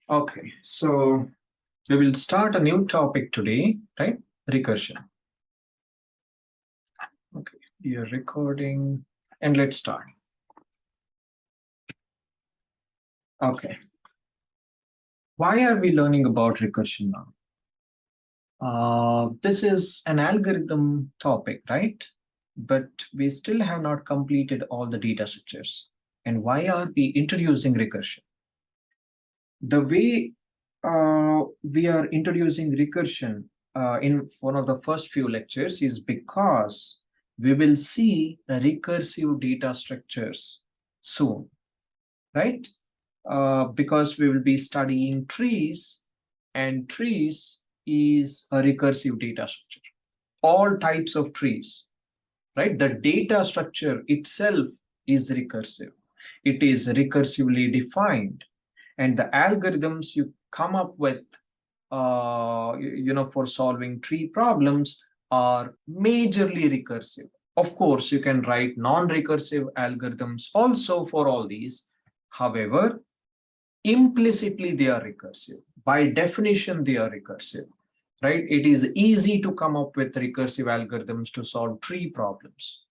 Okay, so we will start a new topic today, right? Recursion. Okay, you're recording and let's start. Okay, why are we learning about recursion now? This is an algorithm topic, right? But we still have not completed all the data structures. And why are we introducing recursion? The way we are introducing recursion in one of the first few lectures is because we will see the recursive data structures soon, right? Because we will be studying trees, and trees is a recursive data structure. All types of trees, right? The data structure itself is recursive. It is recursively defined, and the algorithms you come up with for solving tree problems are majorly recursive. Of course, you can write non-recursive algorithms also for all these. However, implicitly they are recursive. By definition, they are recursive, right? It is easy to come up with recursive algorithms to solve tree problems.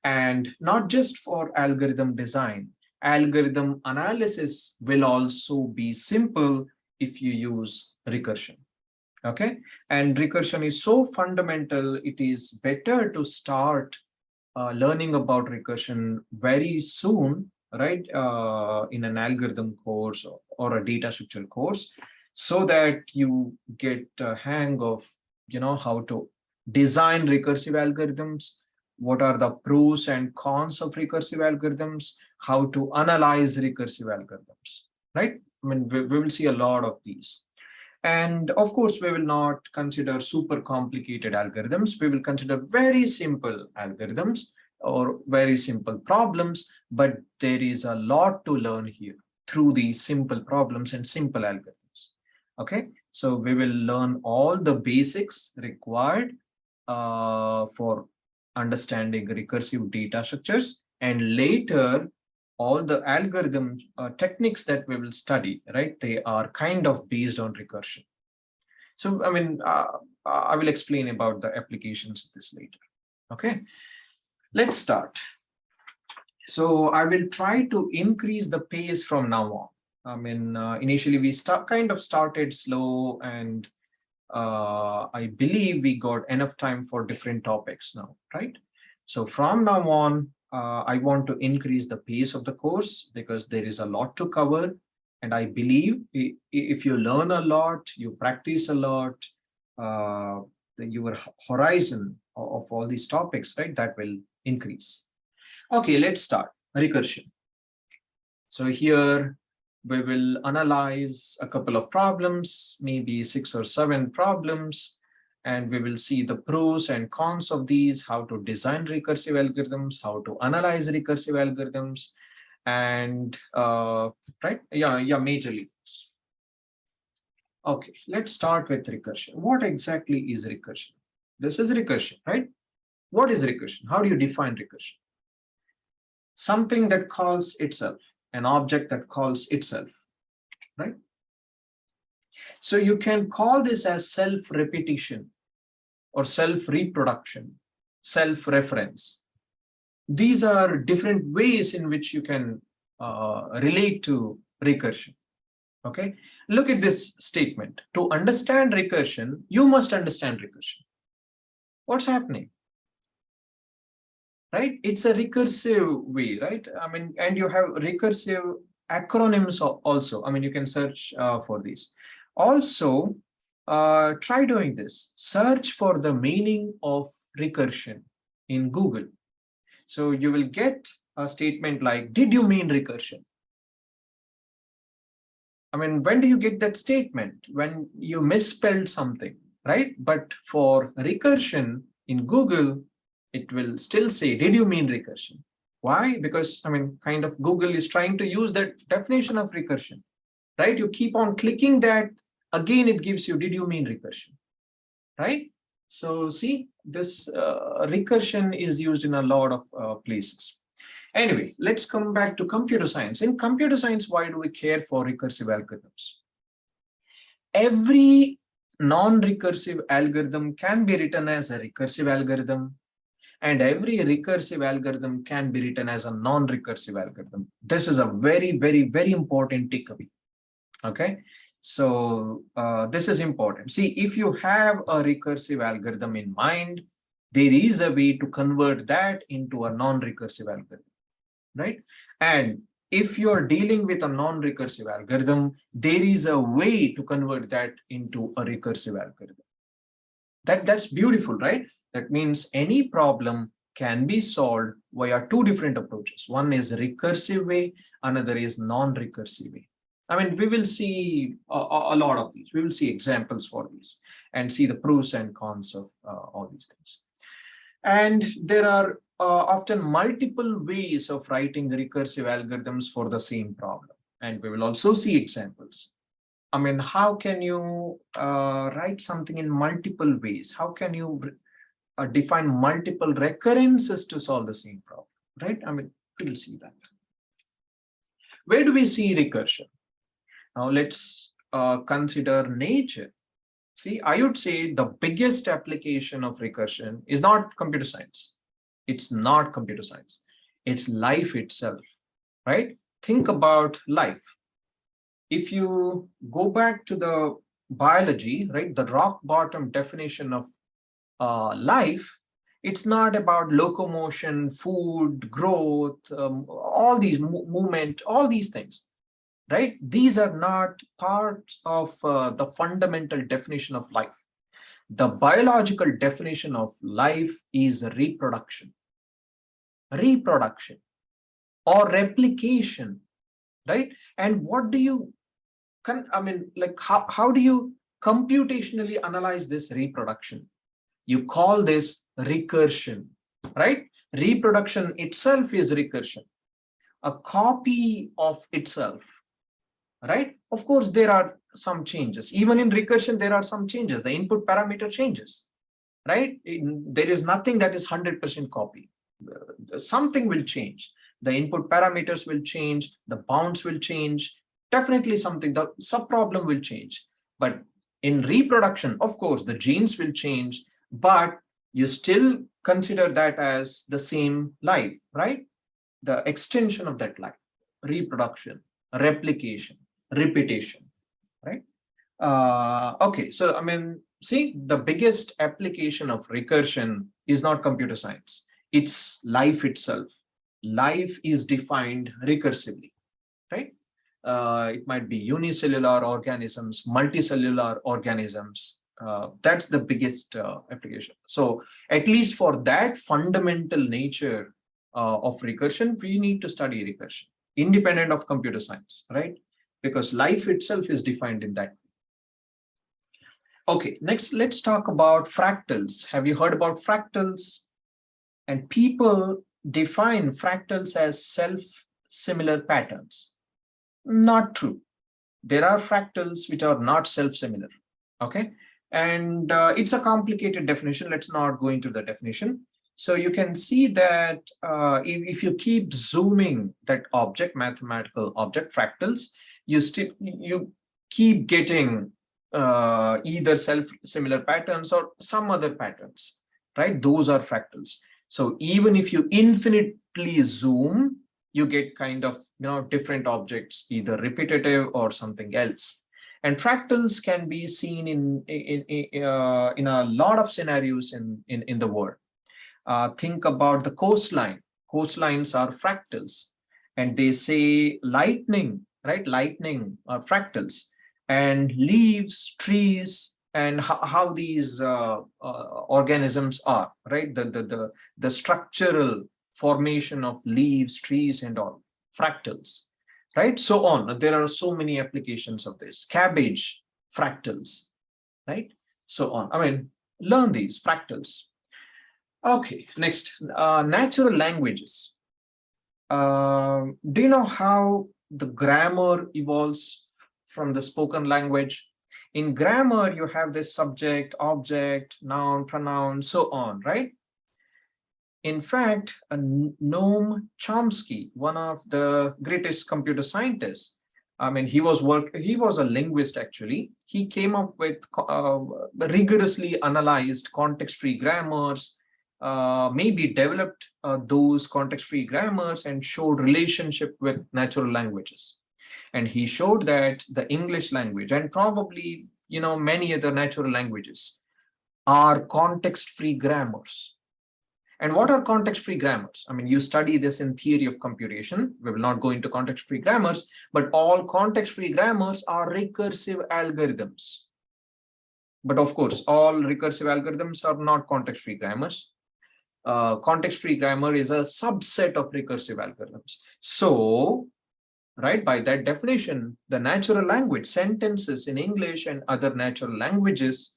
And not just for algorithm design, algorithm analysis will also be simple if you use recursion. Okay, and recursion is so fundamental, it is better to start learning about recursion very soon, right, in an algorithm course or a data structure course, so that you get a hang of how to design recursive algorithms, what are the pros and cons of recursive algorithms, how to analyze recursive algorithms, right? I mean, we will see a lot of these. And of course, we will not consider super complicated algorithms. We will consider very simple algorithms or very simple problems, but there is a lot to learn here through these simple problems and simple algorithms. Okay, so we will learn all the basics required for understanding recursive data structures, and later all the algorithm techniques that we will study, right, they are kind of based on recursion. So, I mean, I will explain about the applications of this later. Okay, let's start. So I will try to increase the pace from now on. I mean, initially we started slow, and I believe we got enough time for different topics now, right? So from now on, I want to increase the pace of the course because there is a lot to cover. And I believe if you learn a lot, you practice a lot, your horizon of all these topics, right, that will increase. Okay, let's start. Recursion. So here we will analyze a couple of problems, maybe 6 or 7 problems, and we will see the pros and cons of these, how to design recursive algorithms, how to analyze recursive algorithms, and right, majorly. Okay, let's start with recursion. What exactly is recursion? This is recursion, right? What is recursion? How do you define recursion? Something that calls itself, an object that calls itself, right? So you can call this as self-repetition or self-reproduction, self-reference. These are different ways in which you can relate to recursion. Okay, look at this statement. To understand recursion, you must understand recursion. What's happening? Right? It's a recursive way, right? I mean, and you have recursive acronyms also. I mean, you can search for these. Also, try doing this. Search for the meaning of recursion in Google. So you will get a statement like, did you mean recursion? I mean, when do you get that statement? When you misspelled something, right? But for recursion in Google, it will still say, did you mean recursion? Why? Because, I mean, kind of Google is trying to use that definition of recursion, right? You keep on clicking that, again, it gives you, did you mean recursion, right? So see, this recursion is used in a lot of places. Anyway, let's come back to computer science. In computer science, why do we care for recursive algorithms? every non-recursive algorithm can be written as a recursive algorithm, and every recursive algorithm can be written as a non-recursive algorithm. This is a very, very, very important takeaway. Okay, so this is important. See, if you have a recursive algorithm in mind, there is a way to convert that into a non-recursive algorithm, right? And if you're dealing with a non-recursive algorithm, there is a way to convert that into a recursive algorithm. That's beautiful, right? That means any problem can be solved via two different approaches. One is recursive way, another is non-recursive way. I mean, we will see a lot of these. We will see examples for these and see the pros and cons of all these things. And there are often multiple ways of writing recursive algorithms for the same problem. And we will also see examples. I mean, how can you write something in multiple ways? How can you define multiple recurrences to solve the same problem, right? I mean, we'll see that. Where do we see recursion? Now let's consider nature. See, I would say the biggest application of recursion is not computer science. It's not computer science. It's life itself, right? Think about life. If you go back to the biology, right, the rock bottom definition of life, it's not about locomotion, food, growth, all these movement, all these things, right? These are not parts of the fundamental definition of life. The biological definition of life is reproduction or replication, right? And what do you I mean, like, how do you computationally analyze this reproduction? You call this recursion, right? Reproduction itself is recursion, a copy of itself, right? Of course, there are some changes. Even in recursion, there are some changes. The input parameter changes, right? There is nothing that is 100% copy. Something will change. The input parameters will change. The bounds will change. Definitely something, the subproblem will change. But in reproduction, of course, the genes will change, but you still consider that as the same life, right? The extension of that life, reproduction, replication, repetition, right? Okay, so I mean, see, the biggest application of recursion is not computer science. It's life itself. Life is defined recursively, right? It might be unicellular organisms, multicellular organisms. That's the biggest application. So at least for that fundamental nature of recursion, we need to study recursion, independent of computer science, right? Because life itself is defined in that. Okay, next, let's talk about fractals. Have you heard about fractals? And people define fractals as self-similar patterns. Not true. There are fractals which are not self-similar, okay? And it's a complicated definition. Let's not go into the definition. So you can see that if you keep zooming that object, mathematical object, fractals, you keep getting either self-similar patterns or some other patterns, right? Those are fractals. So even if you infinitely zoom, you get kind of, different objects, either repetitive or something else. And fractals can be seen in a lot of scenarios in the world. Think about the coastline. Coastlines are fractals, and they say lightning, right? Lightning are fractals, and leaves, trees, and how these organisms are, right? The structural formation of leaves, trees, and all, fractals, right? So on. There are so many applications of this. Cabbage, fractals, right? So on. I mean, learn these fractals. Okay, next, natural languages. Do you know how the grammar evolves from the spoken language? In grammar, you have this subject, object, noun, pronoun, so on, right? In fact, Noam Chomsky, one of the greatest computer scientists, I mean, he was a linguist actually. He came up with rigorously analyzed context-free grammars, maybe developed those context-free grammars and showed relationship with natural languages. And he showed that the English language and probably, many other natural languages are context-free grammars. And what are context-free grammars? I mean, you study this in theory of computation. We will not go into context-free grammars, but all context-free grammars are recursive algorithms. But of course, all recursive algorithms are not context-free grammars. Context-free grammar is a subset of recursive algorithms. So, right, by that definition, the natural language sentences in English and other natural languages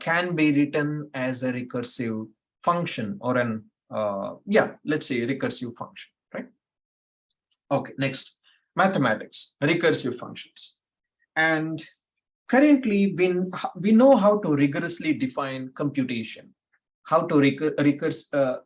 can be written as a recursive function or an let's say recursive function, right? Okay, next, mathematics, recursive functions. And currently we know how to rigorously define computation, how to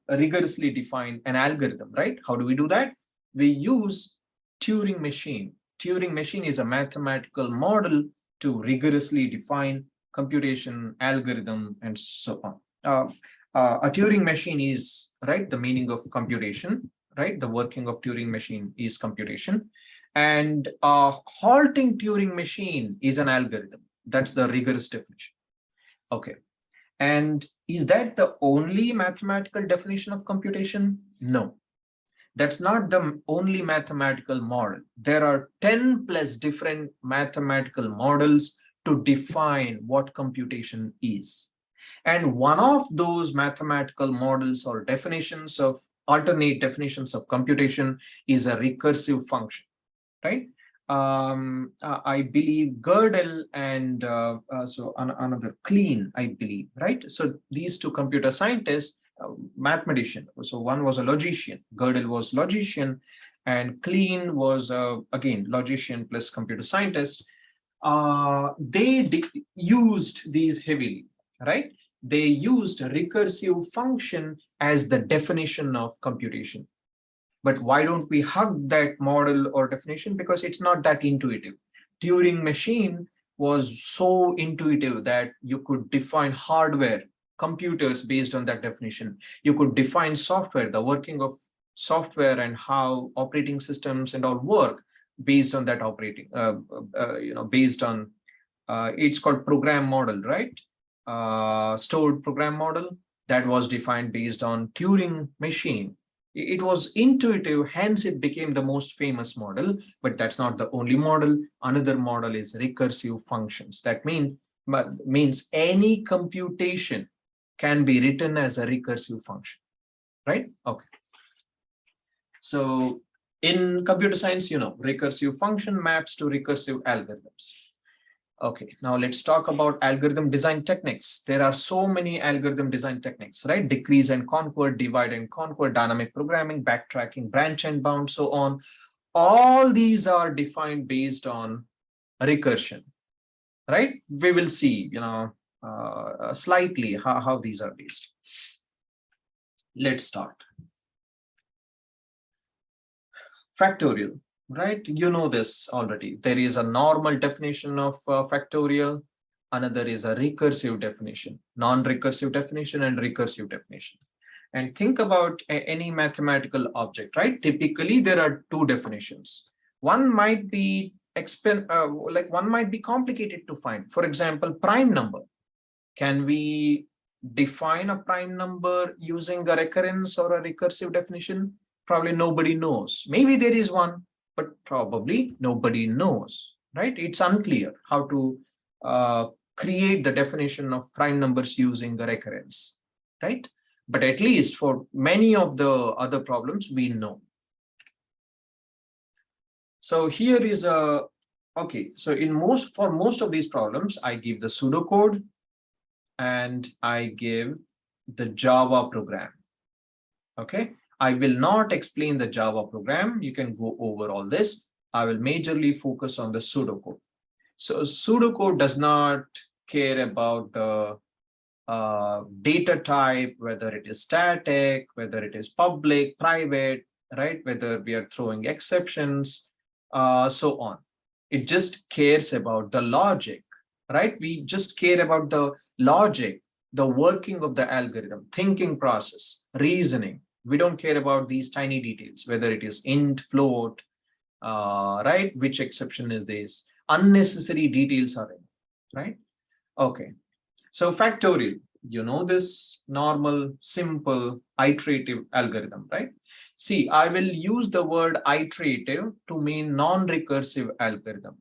rigorously define an algorithm, right? How do we do that? We use Turing machine. Turing machine is a mathematical model to rigorously define computation, algorithm, and so on. A Turing machine is, right, the meaning of computation, right? The working of Turing machine is computation. And a halting Turing machine is an algorithm. That's the rigorous definition. Okay. And is that the only mathematical definition of computation? No. That's not the only mathematical model. There are 10 plus different mathematical models to define what computation is. And one of those mathematical models or definitions of alternate definitions of computation is a recursive function, right? I believe Gödel and another Klein, I believe, right? So these two computer scientists, mathematician. So one was a logician, Gödel was logician, and Klein was again logician plus computer scientist. They used these heavily, right? They used a recursive function as the definition of computation. But why don't we hug that model or definition? Because it's not that intuitive. Turing machine was so intuitive that you could define hardware, computers based on that definition. You could define software, the working of software and how operating systems and all work based on that operating, based on, it's called program model, right? Stored program model that was defined based on Turing machine. It was intuitive, hence it became the most famous model, but that's not the only model. Another model is recursive functions. That means any computation can be written as a recursive function, right? Okay. So in computer science, recursive function maps to recursive algorithms. Okay, now let's talk about algorithm design techniques. There are so many algorithm design techniques, right? Decrease and conquer, divide and conquer, dynamic programming, backtracking, branch and bound, so on. All these are defined based on recursion, right? We will see, slightly how these are based. Let's start. Factorial. Right, you know this already. There is a normal definition of factorial. Another is a recursive definition, non-recursive definition, and recursive definition. And think about any mathematical object, right? Typically, there are two definitions. One might be one might be complicated to find. For example, prime number. Can we define a prime number using a recurrence or a recursive definition? Probably nobody knows. Maybe there is one, but probably nobody knows, right? It's unclear how to create the definition of prime numbers using the recurrence, right? But at least for many of the other problems, we know. So here is a, okay, so for most of these problems, I give the pseudocode and I give the Java program, okay? I will not explain the Java program. You can go over all this. I will majorly focus on the pseudocode. So pseudocode does not care about the data type, whether it is static, whether it is public, private, right? Whether we are throwing exceptions, so on. It just cares about the logic, right? We just care about the logic, the working of the algorithm, thinking process, reasoning. We don't care about these tiny details, whether it is int, float, right? Which exception is this? Unnecessary details are in, right? Okay. So factorial, you know this normal, simple, iterative algorithm, right? See, I will use the word iterative to mean non-recursive algorithm.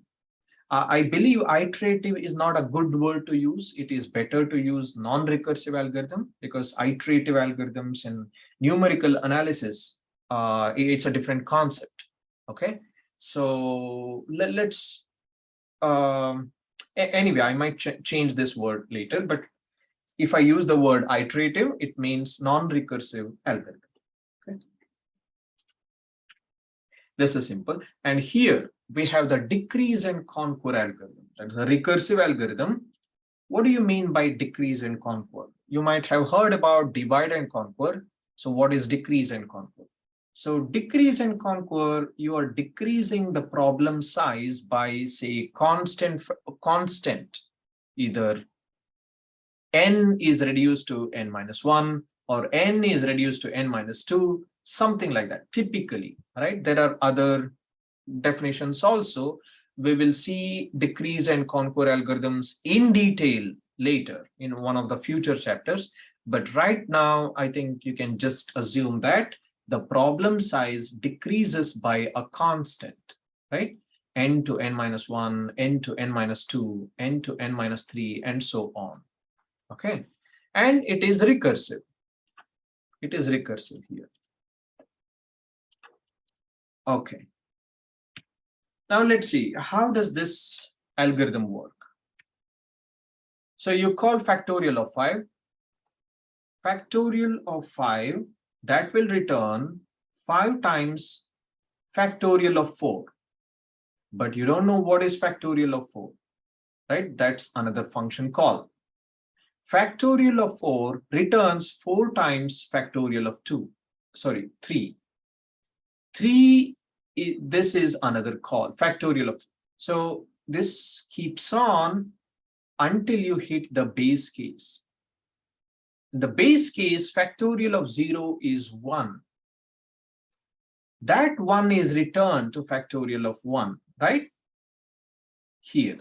I believe iterative is not a good word to use. It is better to use non-recursive algorithm, because iterative algorithms and numerical analysis, it's a different concept. Okay, so let's anyway, I might change this word later, but if I use the word iterative, it means non-recursive algorithm. Okay. This is simple. And here we have the decrease and conquer algorithm. That is a recursive algorithm. What do you mean by decrease and conquer? You might have heard about divide and conquer. So what is decrease and conquer? So decrease and conquer, you are decreasing the problem size by, say, constant, either n is reduced to n minus 1 or n is reduced to n minus 2, something like that, typically, right? There are other definitions also. We will see decrease and conquer algorithms in detail later in one of the future chapters. But right now, I think you can just assume that the problem size decreases by a constant, right? N to n minus 1, n to n minus 2, n to n minus 3, and so on. Okay, and it is recursive. It is recursive here. Okay. Now let's see, how does this algorithm work? So you call factorial of 5. Factorial of 5, that will return 5 times factorial of 4. But you don't know what is factorial of 4, right? That's another function call. Factorial of 4 returns 4 times factorial of 2. Sorry, 3. 3, this is another call, factorial of 3. So this keeps on until you hit the base case. In the base case, factorial of 0 is 1. That 1 is returned to factorial of 1, right? Here.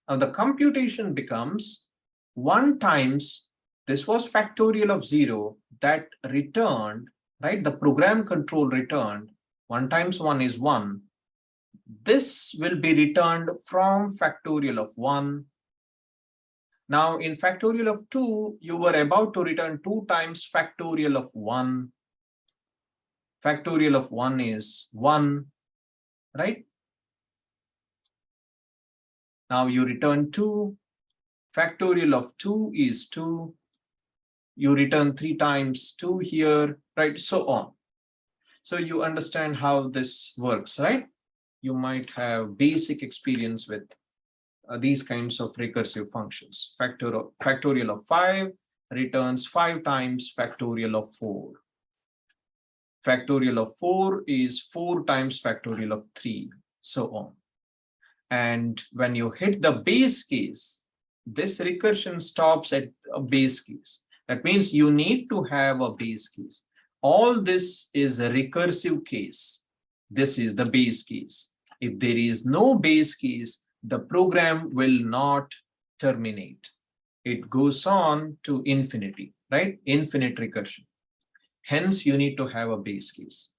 Now the computation becomes 1 times, this was factorial of 0, that returned, right? The program control returned 1 times 1 is 1. This will be returned from factorial of 1. Now in factorial of 2, you were about to return 2 times factorial of 1. Factorial of 1 is 1, right? Now you return 2. Factorial of 2 is 2. You return 3 times 2 here, right? So on. So you understand how this works, right? You might have basic experience with these kinds of recursive functions. Factorial of 5 returns 5 times factorial of 4. Factorial of 4 is 4 times factorial of 3, so on. And when you hit the base case, this recursion stops at a base case. That means you need to have a base case. All this is a recursive case. This is the base case. If there is no base case, the program will not terminate. It goes on to infinity, right? Infinite recursion. Hence, you need to have a base case.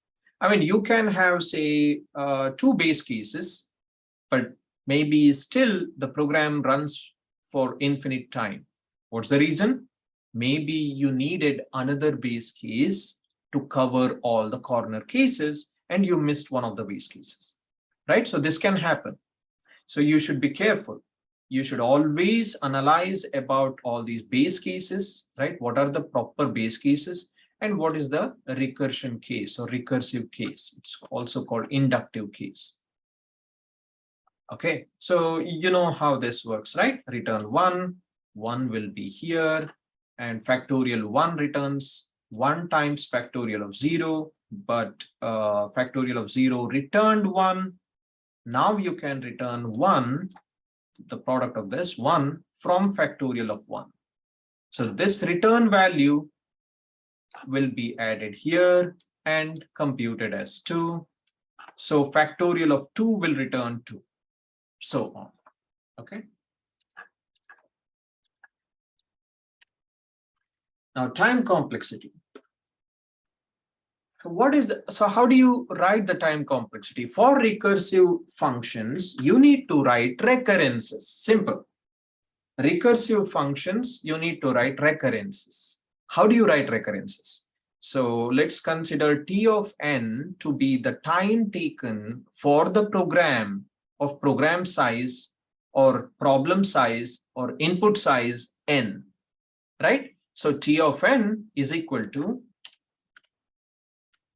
I mean, you can have, say, 2 base cases, but maybe still the program runs for infinite time. What's the reason? Maybe you needed another base case to cover all the corner cases and you missed one of the base cases, right? So this can happen. So you should be careful. You should always analyze about all these base cases, right? What are the proper base cases and what is the recursion case or recursive case? It's also called inductive case. Okay, so you know how this works, right? Return 1, 1 will be here, and factorial 1 returns 1 times factorial of 0, but factorial of 0 returned 1. Now you can return 1, the product of this 1 from factorial of 1. So this return value will be added here and computed as 2. So factorial of 2 will return 2, so on. Okay. Now time complexity. So how do you write the time complexity? For recursive functions, you need to write recurrences. Simple. Recursive functions, you need to write recurrences. How do you write recurrences? So let's consider T of n to be the time taken for the program of program size or problem size or input size n, right? So T of n is equal to,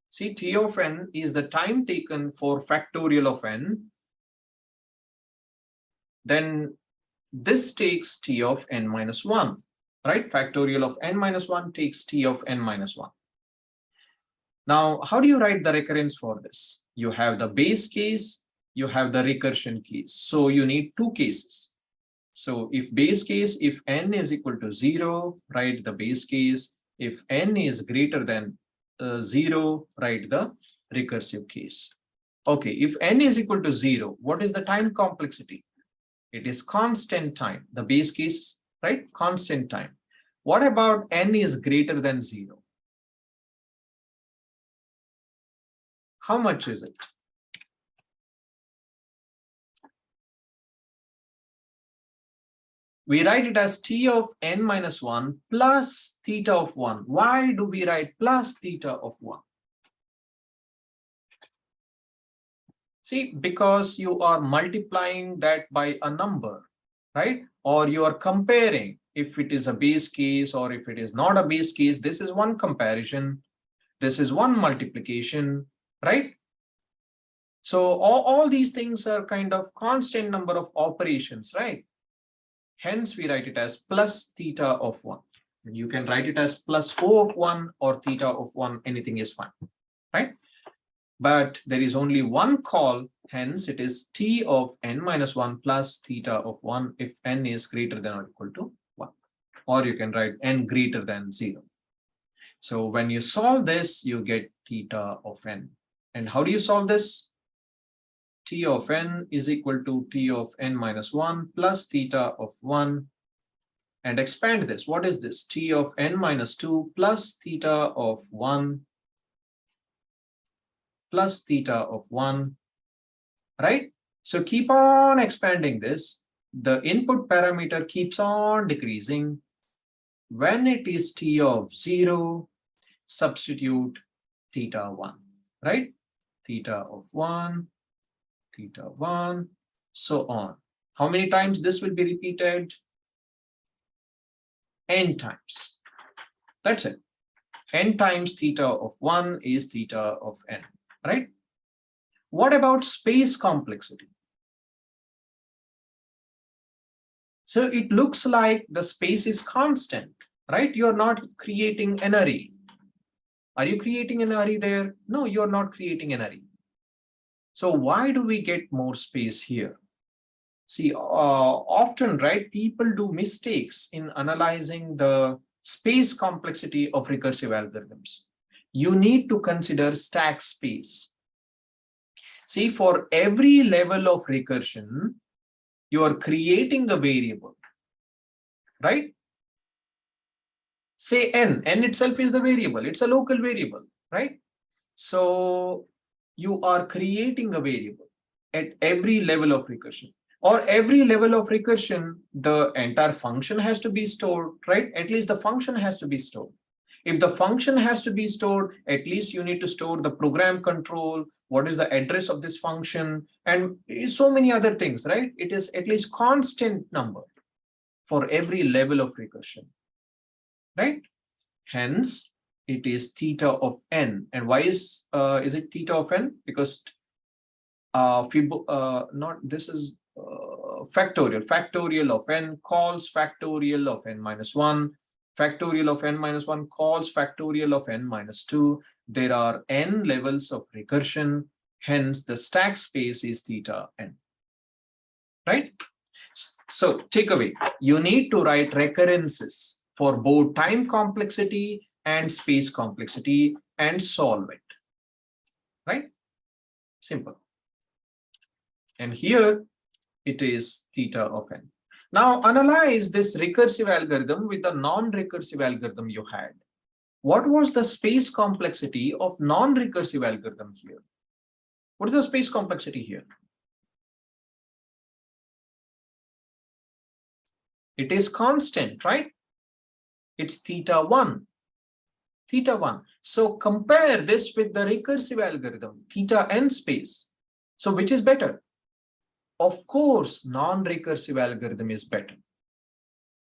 see, T of n is the time taken for factorial of n. Then this takes T of n minus 1, right? Factorial of n minus 1 takes T of n minus 1. Now, how do you write the recurrence for this? You have the base case, you have the recursion case. So you need two cases. So if base case, if n is equal to 0, write the base case. If n is greater than 0, write the recursive case. Okay, if n is equal to 0, what is the time complexity? It is constant time, the base case, right? Constant time. What about n is greater than 0? How much is it? We write it as T of n minus 1 plus theta of 1. Why do we write plus theta of 1? See, because you are multiplying that by a number, right? Or you are comparing if it is a base case or if it is not a base case. This is one comparison. This is one multiplication, right? So all these things are kind of constant number of operations, right? Hence, we write it as plus theta of 1. You can write it as plus O of 1 or theta of 1, anything is fine, right? But there is only one call, hence it is T of n minus 1 plus theta of 1 if n is greater than or equal to 1. Or you can write n greater than 0. So when you solve this, you get theta of n. And how do you solve this? T of n is equal to T of n minus 1 plus theta of 1. And expand this. What is this? T of n minus 2 plus theta of 1 plus theta of 1, right? So keep on expanding this. The input parameter keeps on decreasing. When it is T of 0, substitute theta 1, right? Theta of 1, theta 1, so on. How many times this will be repeated? N times. That's it. N times theta of 1 is theta of n, right? What about space complexity? So it looks like the space is constant, right? You're not creating an array. Are you creating an array there? No, you're not creating an array. So why do we get more space here? See, often, right, people do mistakes in analyzing the space complexity of recursive algorithms. You need to consider stack space. See, for every level of recursion, you are creating a variable, right? Say n itself is the variable, it's a local variable, right? So you are creating a variable at every level of recursion. Or every level of recursion, the entire function has to be stored, right? At least the function has to be stored. If the function has to be stored, at least you need to store the program control, what is the address of this function, and so many other things, right? It is at least constant number for every level of recursion, right? Hence, it is theta of n. And why is it theta of n? Because factorial of n calls factorial of n minus 1, factorial of n minus 1 calls factorial of n minus 2. There are n levels of recursion, Hence, the stack space is theta n, right? So takeaway, you need to write recurrences for both time complexity and space complexity and solve it, right? Simple. And here it is theta of n. Now analyze this recursive algorithm with the non-recursive algorithm you had. What was the space complexity of non-recursive algorithm here? What is the space complexity here? It is constant, right? It's theta 1. Theta 1. So compare this with the recursive algorithm, theta n space. So which is better? Of course, non-recursive algorithm is better.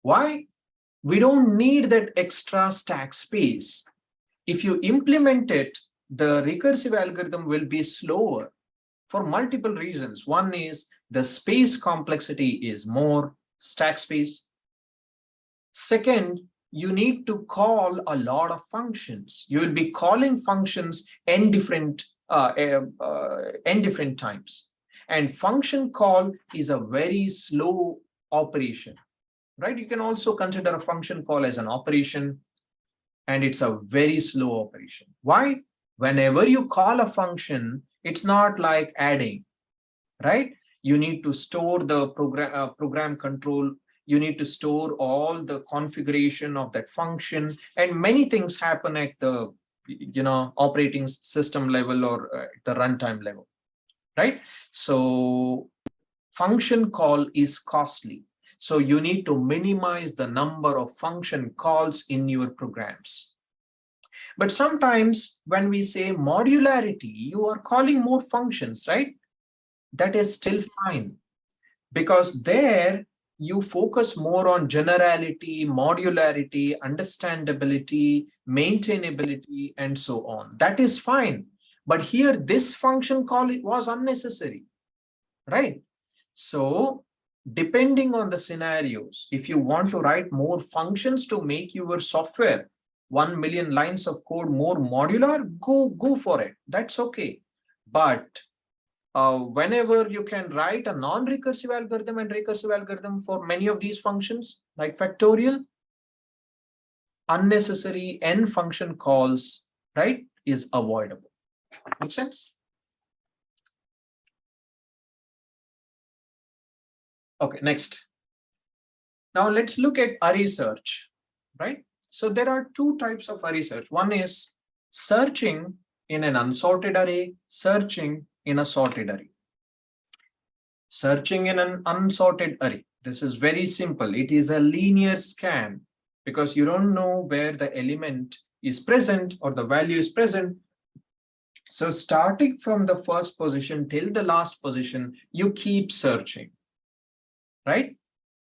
Why? We don't need that extra stack space. If you implement it, the recursive algorithm will be slower for multiple reasons. One is the space complexity is more, stack space. Second, you need to call a lot of functions. You will be calling functions n different times. And function call is a very slow operation, right? You can also consider a function call as an operation, and it's a very slow operation. Why? Whenever you call a function, it's not like adding, right? You need to store the program control. You need to store all the configuration of that function, and many things happen at the operating system level or the runtime level, right? So function call is costly. So you need to minimize the number of function calls in your programs. But sometimes when we say modularity, you are calling more functions, right? That is still fine, because there you focus more on generality, modularity, understandability, maintainability, and so on. That is fine. But here, this function call was unnecessary, right? So depending on the scenarios, if you want to write more functions to make your software 1 million lines of code more modular, go for it. That's okay. But whenever you can write a non-recursive algorithm and recursive algorithm for many of these functions, like factorial, unnecessary n function calls, right, is avoidable. Make sense? Okay, next. Now let's look at array search, right? So there are two types of array search. One is searching in an unsorted array, searching in a sorted array. Searching in an unsorted array. This is very simple. It is a linear scan because you don't know where the element is present or the value is present. So starting from the first position till the last position, you keep searching, right?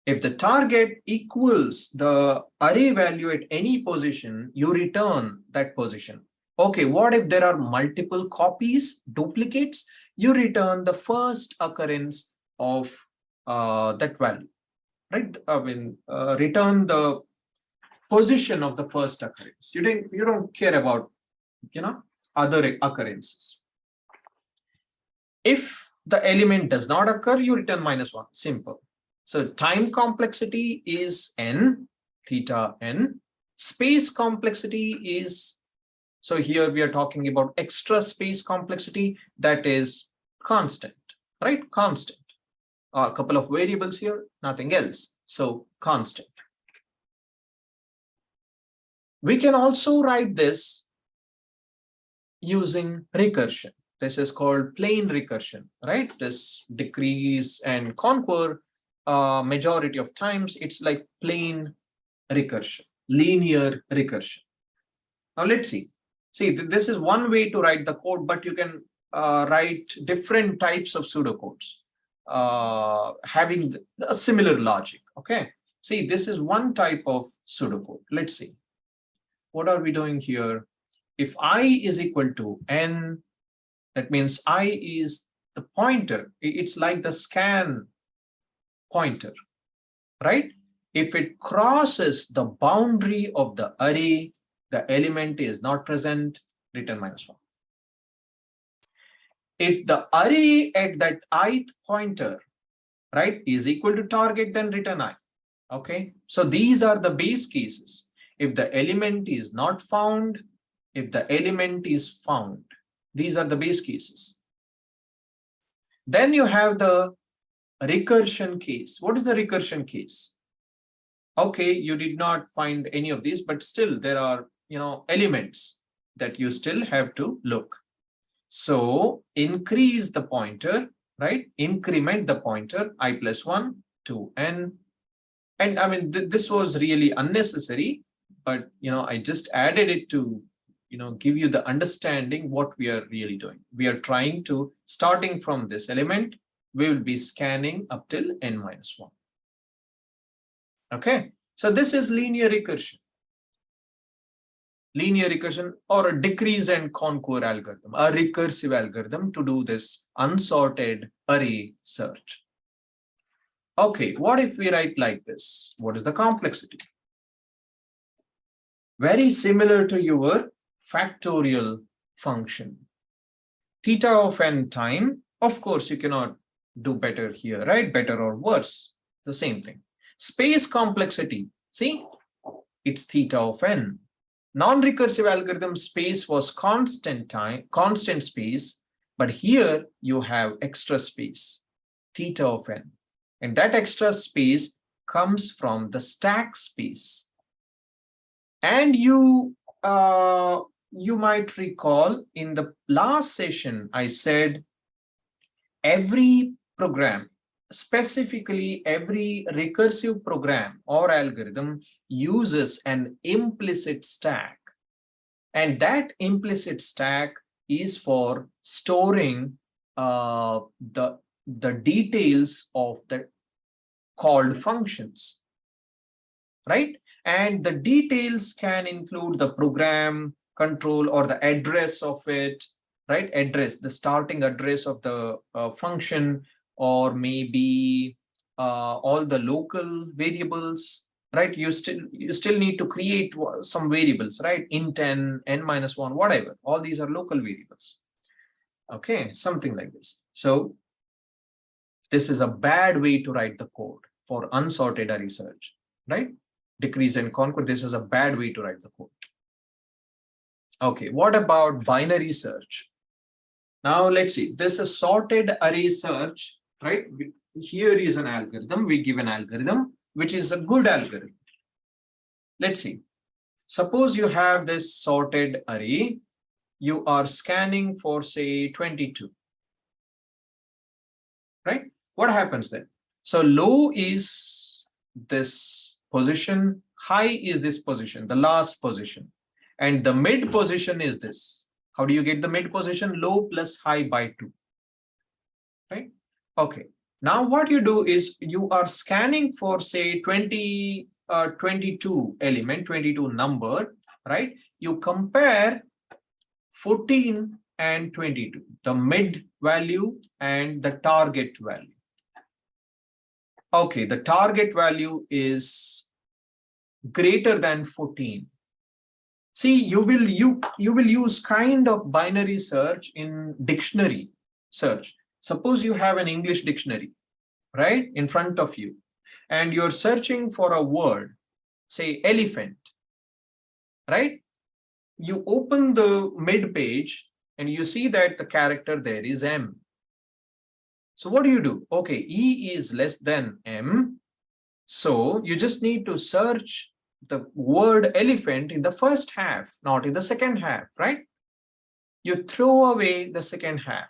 If the target equals the array value at any position, you return that position. Okay, what if there are multiple copies, duplicates? You return the first occurrence of that value, right? I mean, return the position of the first occurrence. You don't care about, other occurrences. If the element does not occur, you return -1. Simple. So time complexity is n, theta n. Space complexity is, so here we are talking about extra space complexity, that is constant, right? Constant. A couple of variables here, nothing else. So constant. We can also write this using recursion. This is called plain recursion, right? This decrease and conquer. Majority of times it's like plain recursion, linear recursion. Now let's see. See, this is one way to write the code, but you can write different types of pseudocodes having a similar logic. Okay. See, this is one type of pseudocode. Let's see. What are we doing here? If I is equal to n, that means I is the pointer. It's like the scan pointer, right? If it crosses the boundary of the array, the element is not present, return -1. If the array at that ith pointer, right, is equal to target, then return I. Okay, so these are the base cases. If the element is not found, if the element is found, these are the base cases. Then you have the recursion case. What is the recursion case? Okay, you did not find any of these, but still there are, elements that you still have to look. So increase the pointer, right? Increment the pointer I plus 1 to n. And I mean, this was really unnecessary, but I just added it to give you the understanding what we are really doing. We are trying to, starting from this element, we will be scanning up till n minus 1. Okay, so this is linear recursion. Linear recursion, or a decrease and conquer algorithm, a recursive algorithm to do this unsorted array search. Okay, what if we write like this? What is the complexity? Very similar to your factorial function. Theta of n time, of course, you cannot do better here, right? Better or worse, the same thing. Space complexity, see, it's theta of n. Non-recursive algorithm space was constant space, but here you have extra space, theta of n. And that extra space comes from the stack space. And you might recall in the last session, I said every program, specifically every recursive program or algorithm, uses an implicit stack. And that implicit stack is for storing the details of the called functions, right? And the details can include the program control or the address of it, right? Address, the starting address of the function, or maybe all the local variables, right? You still need to create some variables, right? Int n, n minus 1, whatever. All these are local variables. Okay, something like this. So this is a bad way to write the code for unsorted array search, right? Decrease and conquer, this is a bad way to write the code. Okay, what about binary search? Now let's see, this is sorted array search, right? Here is an algorithm, we give an algorithm, which is a good algorithm. Let's see, suppose you have this sorted array, you are scanning for say 22, right? What happens then? So low is this position, high is this position, the last position, and the mid position is this. How do you get the mid position? Low plus high by 2, right? Okay, now what you do is you are scanning for say 22 element, 22 number, right? You compare 14 and 22, the mid value and the target value. Okay, the target value is greater than 14. See, you will use kind of binary search in dictionary search. Suppose you have an English dictionary, right, in front of you, and you're searching for a word, say elephant, right? You open the mid page and you see that the character there is M. So what do? Okay, E is less than M. So you just need to search the word elephant in the first half, not in the second half, right? You throw away the second half.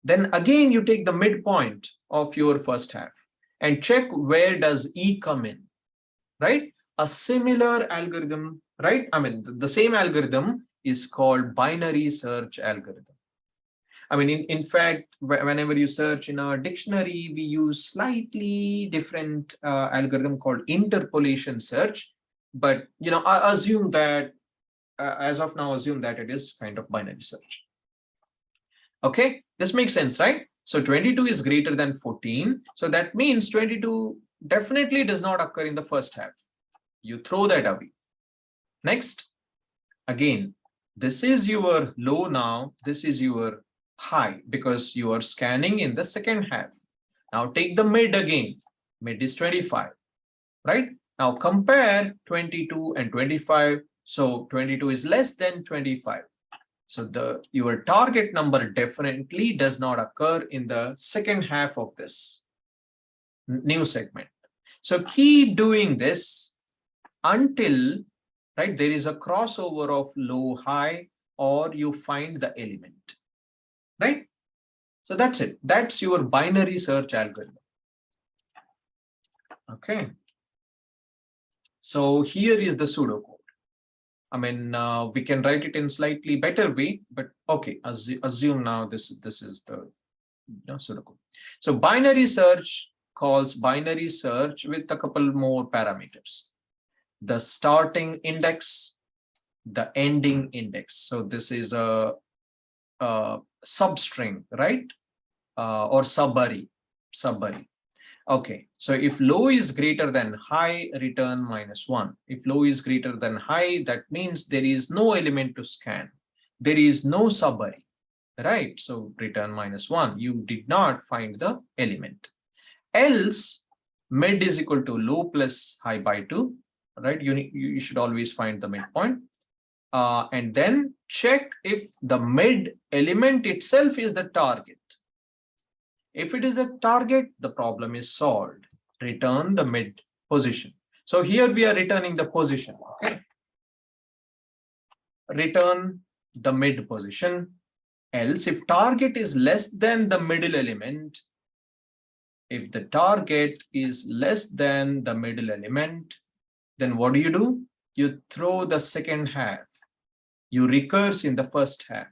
Then again, you take the midpoint of your first half and check where does E come in, right? A similar algorithm, right? I mean, the same algorithm is called binary search algorithm. I mean, in fact, whenever you search in our dictionary, we use slightly different algorithm called interpolation search. But, I assume that, as of now, assume that it is kind of binary search. Okay, this makes sense, right? So 22 is greater than 14. So that means 22 definitely does not occur in the first half. You throw that away. Next, again, this is your low now. This is your high because you are scanning in the second half. Now take the mid again. Mid is 25, right? Now compare 22 and 25. So 22 is less than 25. So your target number definitely does not occur in the second half of this new segment. So keep doing this until, right, there is a crossover of low high or you find the element, right? So that's it. That's your binary search algorithm. Okay. So here is the pseudocode. I mean, we can write it in slightly better way, but okay, assume now this is the pseudocode. So binary search calls binary search with a couple more parameters. The starting index, the ending index. So this is a substring, right? Or subarray. Okay, so if low is greater than high, return -1. If low is greater than high, that means there is no element to scan. There is no subarray, right? So return -1. You did not find the element. Else, mid is equal to low plus high by 2, right? You should always find the midpoint. And then check if the mid element itself is the target. If it is the target, the problem is solved. Return the mid position. So here we are returning the position. Okay. Return the mid position. Else, if target is less than the middle element, if the target is less than the middle element, then what do? You throw the second half. You recurse in the first half,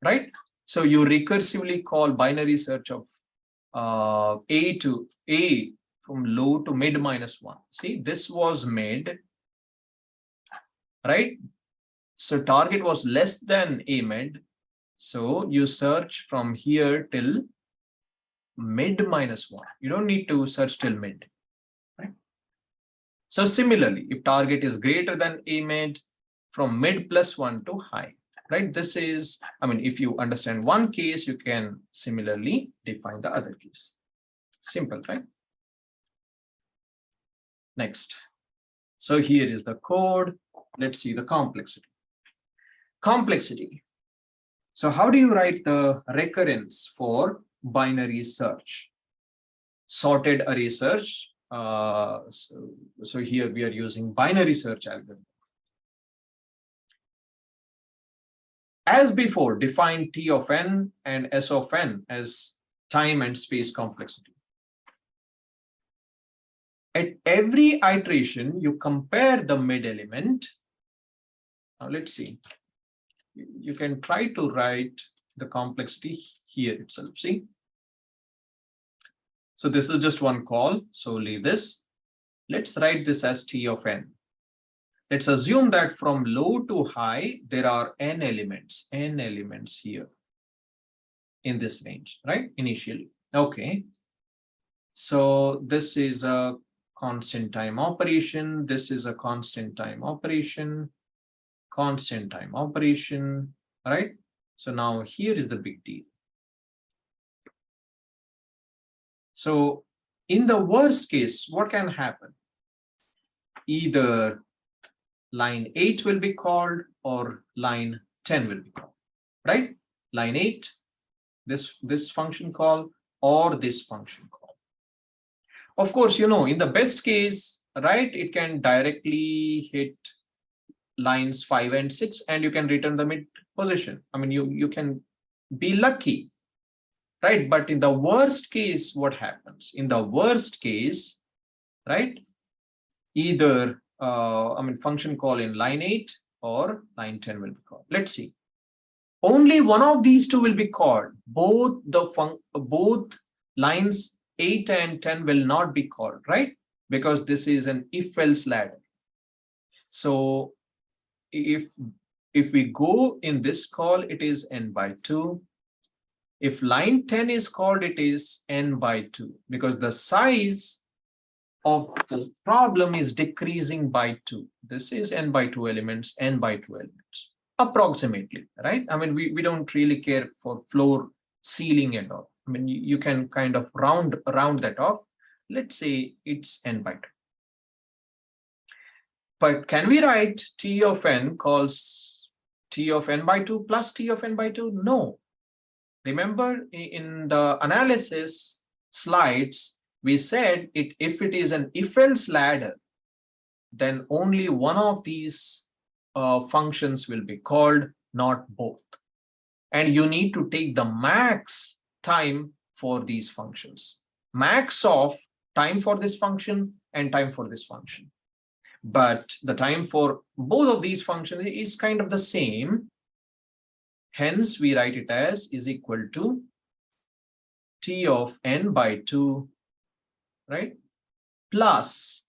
right? So you recursively call binary search of A to A from low to mid -1. See, this was mid, right? So target was less than A mid. So you search from here till mid -1. You don't need to search till mid, right? So similarly, if target is greater than A mid, from mid +1 to high, right? This is, I mean, if you understand one case, you can similarly define the other case. Simple, right? Next. So here is the code. Let's see the complexity. Complexity. So how do you write the recurrence for binary search? Sorted array search. So here we are using binary search algorithm. As before, define T of n and S of n as time and space complexity. At every iteration, you compare the mid element. Now let's see. You can try to write the complexity here itself. See? So this is just one call. So leave this. Let's write this as T of n. Let's assume that from low to high, there are n elements here in this range, right? Initially. Okay. So this is a constant time operation. This is a constant time operation, right? So now here is the big deal. So in the worst case, what can happen? Either line 8 will be called or line 10 will be called, right? Line 8, this function call or this function call. Of course, you know, in the best case, right, it can directly hit lines 5 and 6 and you can return the mid position. I mean, you can be lucky, right? But in the worst case, what happens? In the worst case, right, either I mean, function call in line 8 or line 10 will be called. Let's see. Only one of these two will be called. Both lines 8 and 10 will not be called, right? Because this is an if-else ladder. So if we go in this call, it is n by 2. If line 10 is called, it is n by 2 because the size of the problem is decreasing by 2. This is n by 2 elements, n by 2 elements. approximately, right? I mean, we don't really care for floor, ceiling and all. I mean, you can kind of round that off. Let's say it's n by 2. But can we write T of n calls T of n by 2 plus T of n by 2? No. Remember in the analysis slides, we said if it is an if-else ladder, then only one of these functions will be called, not both. And you need to take the max time for these functions. Max of time for this function and time for this function. But the time for both of these functions is kind of the same. Hence, we write it as is equal to T of n by 2, right? Plus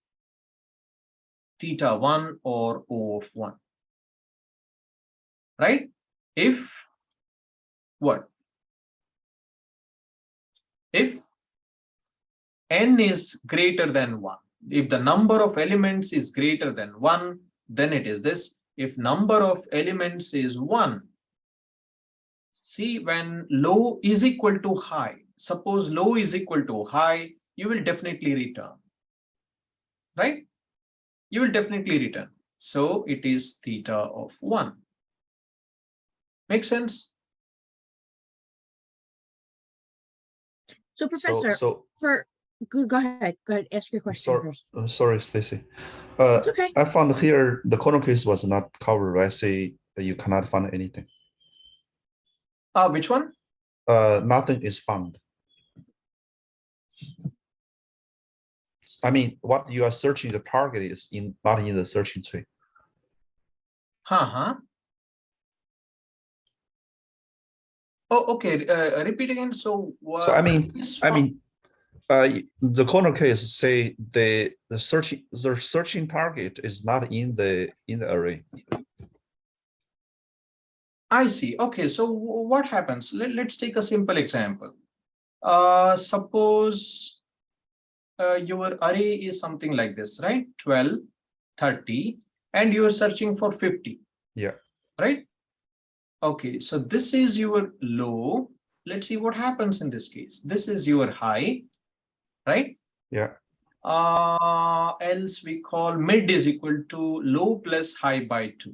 theta 1 or O of 1, right? If what? If n is greater than 1, if the number of elements is greater than 1, then it is this. If number of elements is 1, see, when low is equal to high, suppose low is equal to high, you will definitely return, right? You will definitely return. So it is theta of 1. Make sense? So, Professor, go ahead, ask your question first. Sorry, Stacy. It's okay. I found here the corner case was not covered. I say you cannot find anything. Which one? Nothing is found. I mean, what you are searching, the target is not in the searching tree. Oh, okay. Repeat again. So the corner case say the searching target is not in the array. I see. Okay. So what happens? Let's take a simple example. Suppose your array is something like this, right? 12, 30, and you're searching for 50. Yeah. Right? Okay, so this is your low. Let's see what happens in this case. This is your high, right? Yeah. Else we call mid is equal to low plus high by 2.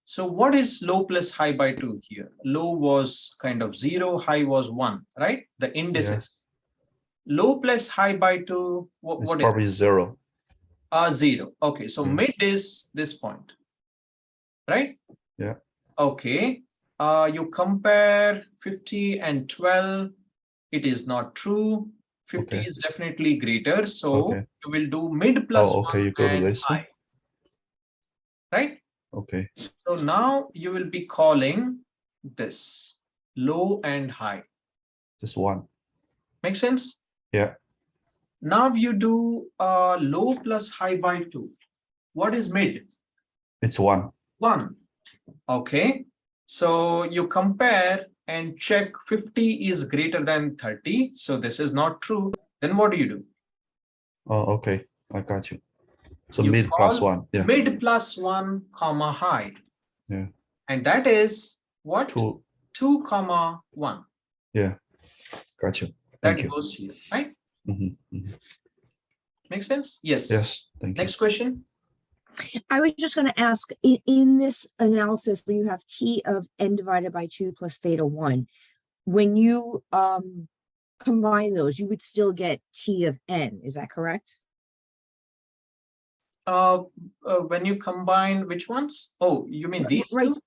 So what is low plus high by 2 here? Low was kind of 0, high was 1, right? The indices. Yeah. Low plus high by 2, it's probably 0. 0. Okay, so mid is this point, right? Yeah. Okay. You compare 50 and 12. It is not true. 50 is definitely greater. So you will do mid plus 1 you go to and this high. one. Right? Okay. So now you will be calling this low and high. Just 1. Make sense? Yeah. Now you do low plus high by 2. What is mid? It's 1. 1. Okay. So you compare and check 50 is greater than 30. So this is not true. Then what do you do? Oh, okay. I got you. So you mid plus 1. Yeah. Mid plus 1 comma high. Yeah. And that is what? 2 comma 1. Yeah. Got you. Thank you. That goes here, right? Mm-hmm. Mm-hmm. Makes sense? Yes. Yes. Thank you. Next question. I was just going to ask, in this analysis where you have T of n divided by 2 plus theta 1, when you combine those, you would still get T of n. Is that correct? When you combine which ones? Oh, you mean these two?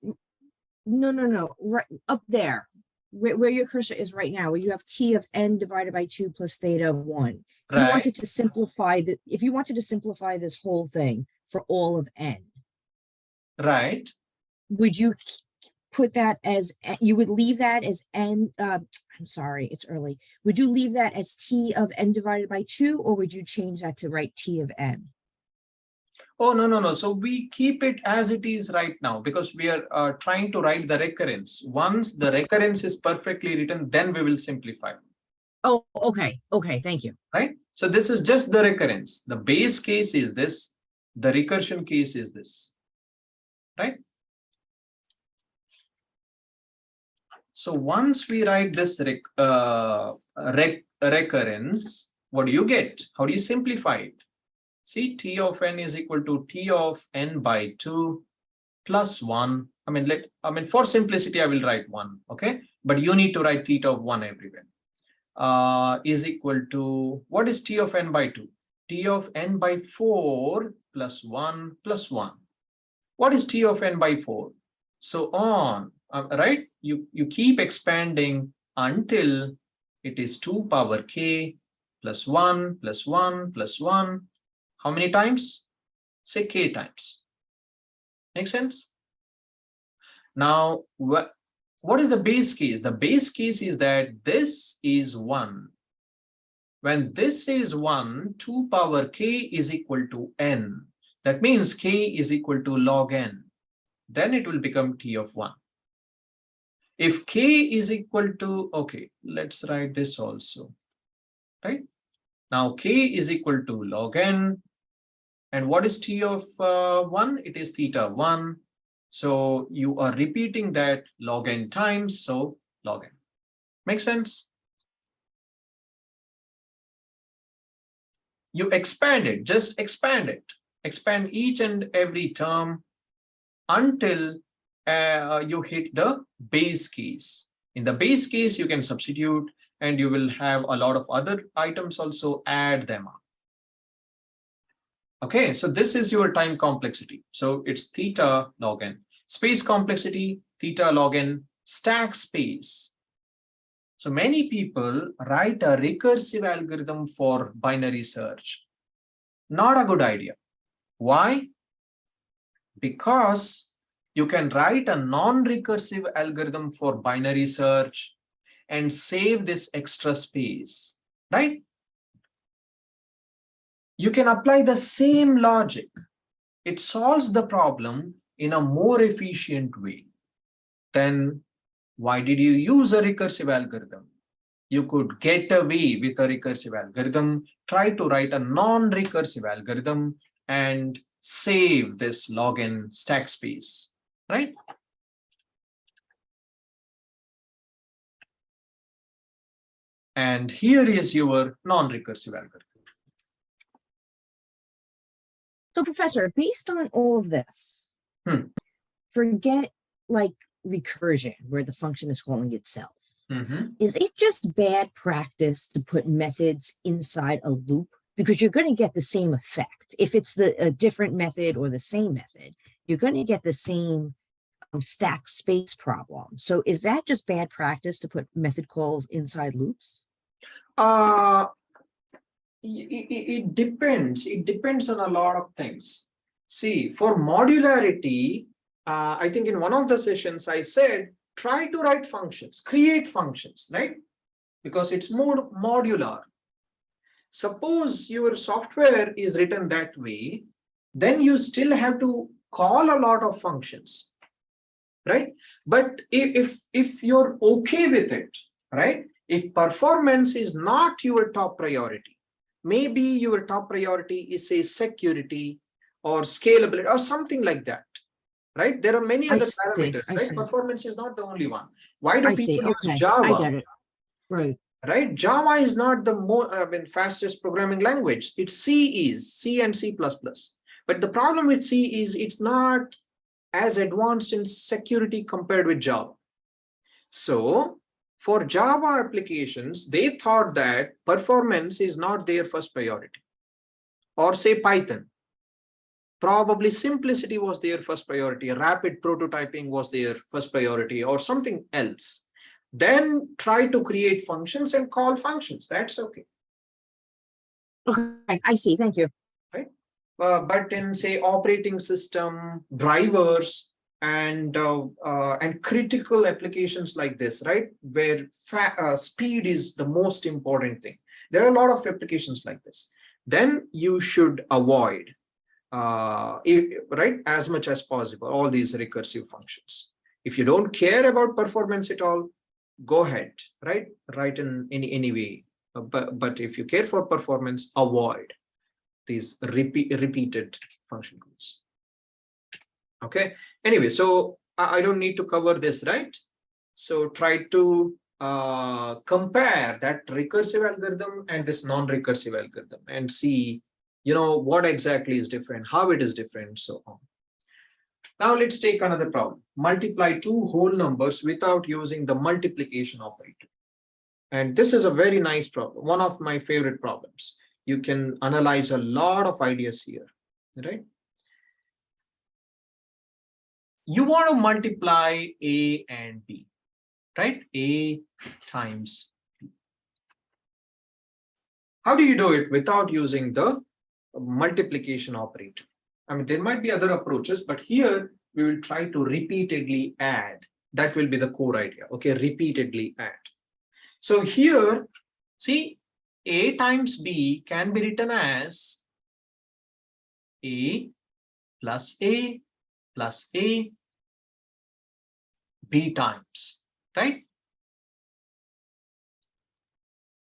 No. Right up there, where your cursor is right now, where you have T of n divided by 2 plus theta 1. If you wanted to simplify this whole thing for all of n, right, would you put that as, you would leave that as n, I'm sorry, it's early. Would you leave that as T of n divided by 2, or would you change that to write T of n? Oh, no. So we keep it as it is right now because we are trying to write the recurrence. Once the recurrence is perfectly written, then we will simplify. Oh, okay. Okay, thank you. Right? So this is just the recurrence. The base case is this. The recursion case is this. Right? So once we write this recurrence, what do you get? How do you simplify it? See, T of n is equal to T of n by 2 plus 1. I mean, for simplicity, I will write 1, okay? But you need to write theta of 1 everywhere. Is equal to, what is T of n by 2? T of n by 4 plus 1 plus 1. What is T of n by 4? So on, right? You keep expanding until it is 2 power k plus 1 plus 1 plus 1. How many times? Say k times. Make sense? Now, what is the base case? The base case is that this is 1. When this is 1, 2 power k is equal to n. That means k is equal to log n. Then it will become T of 1. If k is equal to, okay, let's write this also, right? Now k is equal to log n. And what is T of 1? It is theta 1. So you are repeating that log n times, so log n. Make sense? You expand it, just expand it. Expand each and every term until you hit the base case. In the base case, you can substitute and you will have a lot of other items also, add them up. Okay, so this is your time complexity. So it's theta log n. Space complexity, theta log n, stack space. So many people write a recursive algorithm for binary search. Not a good idea. Why? Because you can write a non-recursive algorithm for binary search and save this extra space, right? You can apply the same logic. It solves the problem in a more efficient way. Then why did you use a recursive algorithm? You could get away with a recursive algorithm, try to write a non-recursive algorithm and save this log n stack space, right? And here is your non-recursive algorithm. So Professor, based on all of this, forget like recursion where the function is calling itself. Is it just bad practice to put methods inside a loop? Because you're going to get the same effect. If it's a different method or the same method, you're going to get the same stack space problem. So is that just bad practice to put method calls inside loops? It depends. It depends on a lot of things. See, for modularity, I think in one of the sessions I said, try to write functions, create functions, right? Because it's more modular. Suppose your software is written that way, then you still have to call a lot of functions, right? But if you're okay with it, right? If performance is not your top priority, maybe your top priority is say security or scalability or something like that, right? There are many other parameters, right? Performance is not the only one. Why do people use Java? I get it. Right? Java is not the fastest programming language. It's C and C++. But the problem with C is it's not as advanced in security compared with Java. So for Java applications, they thought that performance is not their first priority. Or say Python. Probably simplicity was their first priority. Rapid prototyping was their first priority or something else. Then try to create functions and call functions. That's okay. Okay, I see. Thank you. Right. But in say operating system, drivers, and critical applications like this, right, where speed is the most important thing. There are a lot of applications like this. Then you should avoid, right, as much as possible, all these recursive functions. If you don't care about performance at all, go ahead, right? Write in any way. But if you care for performance, avoid these repeated function calls. Okay. Anyway, so I don't need to cover this, right? So try to compare that recursive algorithm and this non-recursive algorithm and see, what exactly is different, how it is different, so on. Now let's take another problem. Multiply two whole numbers without using the multiplication operator. And this is a very nice problem, one of my favorite problems. You can analyze a lot of ideas here, right? You want to multiply A and B, right? A times B. How do you do it without using the multiplication operator? I mean, there might be other approaches, but here we will try to repeatedly add. That will be the core idea. Okay, repeatedly add. So here, see, A times B can be written as A plus A plus A, B times, right?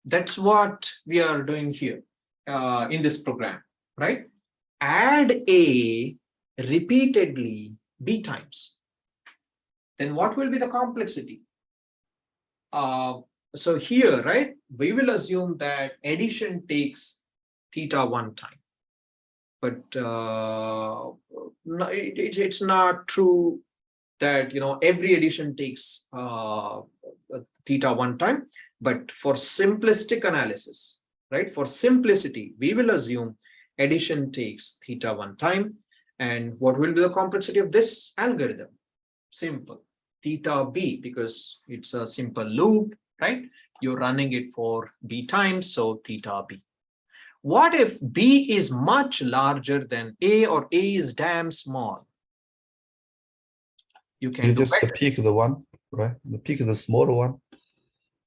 That's what we are doing here in this program, right? Add A repeatedly B times. Then what will be the complexity? So here, right, we will assume that addition takes theta one time. But it's not true that every addition takes theta one time. But for simplistic analysis, right, for simplicity, we will assume addition takes theta one time. And what will be the complexity of this algorithm? Simple, theta b, because it's a simple loop, right? You're running it for b times, so theta b. What if b is much larger than a, or a is damn small? You can do just better. pick the one, right? Pick the smaller one,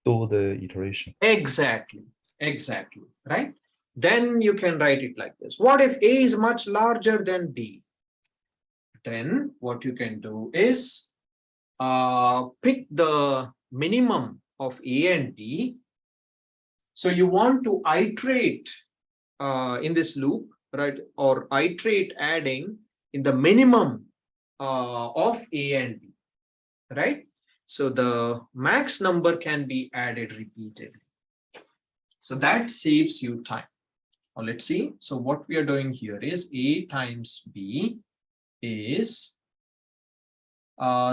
do the iteration. Exactly, right? Then you can write it like this. What if a is much larger than b? Then what you can do is pick the minimum of a and b. So you want to iterate in this loop, right? Or iterate adding in the minimum of a and b, right? So the max number can be added repeatedly. So that saves you time. Now let's see. So what we are doing here is a times b is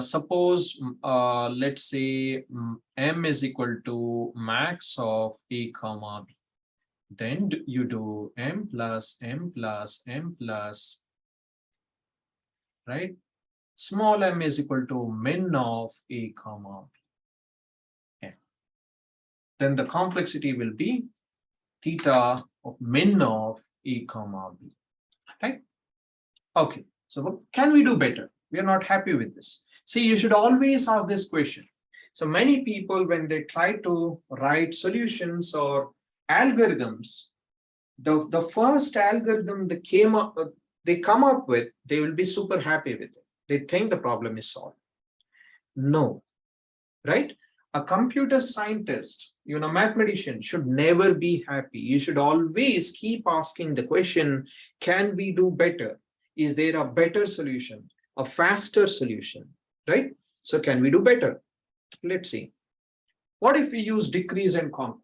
suppose let's say m is equal to max of a comma b. Then you do m plus m plus m plus, right? Small m is equal to min of a comma b. Okay. Then the complexity will be theta of min of a comma b, right? Okay, so what can we do better? We are not happy with this. See, you should always ask this question. So many people, when they try to write solutions or algorithms, the first algorithm they come up with, they will be super happy with it. They think the problem is solved. No, right? A computer scientist, mathematician should never be happy. You should always keep asking the question, can we do better? Is there a better solution, a faster solution, right? So can we do better? Let's see. What if we use decrease and conquer?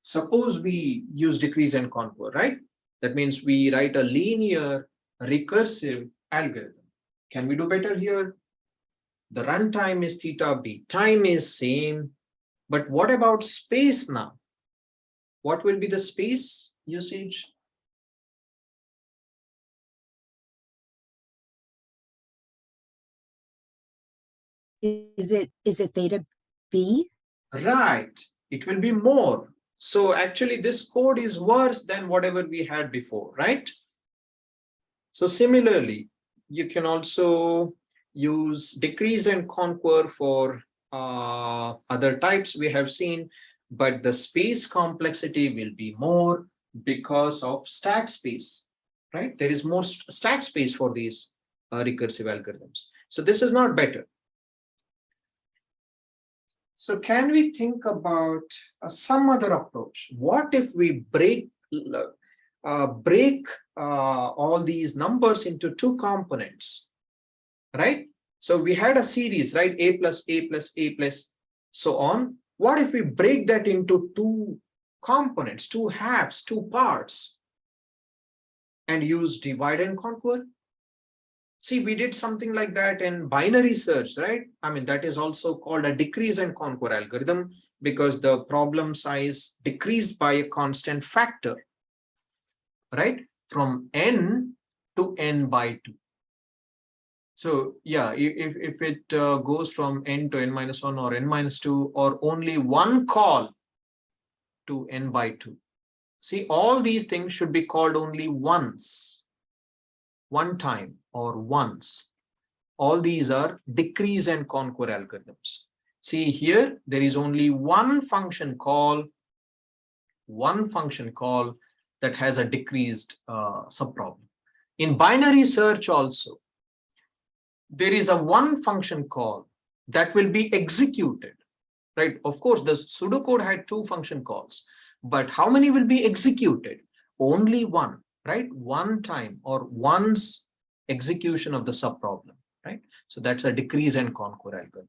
Suppose we use decrease and conquer, right? That means we write a linear recursive algorithm. Can we do better here? The runtime is theta b, time is same, but what about space now? What will be the space usage? Is it theta b? Right, it will be more. So actually this code is worse than whatever we had before, right? So similarly, you can also use decrease and conquer for other types we have seen, but the space complexity will be more because of stack space, right? There is more stack space for these recursive algorithms. So this is not better. So can we think about some other approach? What if we break all these numbers into two components, right? So we had a series, right? A plus A plus A plus so on. What if we break that into two components, two halves, two parts, and use divide and conquer? See, we did something like that in binary search, right? I mean, that is also called a decrease and conquer algorithm because the problem size decreased by a constant factor, right? From n to n by 2. So yeah, if it goes from n to n minus 1 or n minus 2 or only one call to n by 2. See, all these things should be called only once, one time or once. All these are decrease and conquer algorithms. See here, there is only one function call that has a decreased subproblem. In binary search also, there is a one function call that will be executed, right? Of course, the pseudocode had two function calls, but how many will be executed? Only one, right? One time or once execution of the subproblem, right? So that's a decrease and conquer algorithm.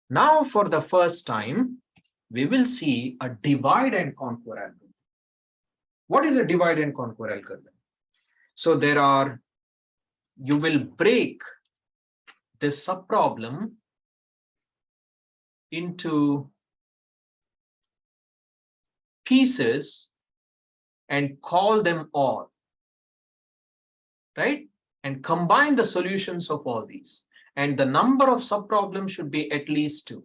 Now, for the first time, we will see a divide and conquer algorithm. What is a divide and conquer algorithm? So you will break this subproblem into pieces and call them all, right? And combine the solutions of all these. And the number of subproblems should be at least 2,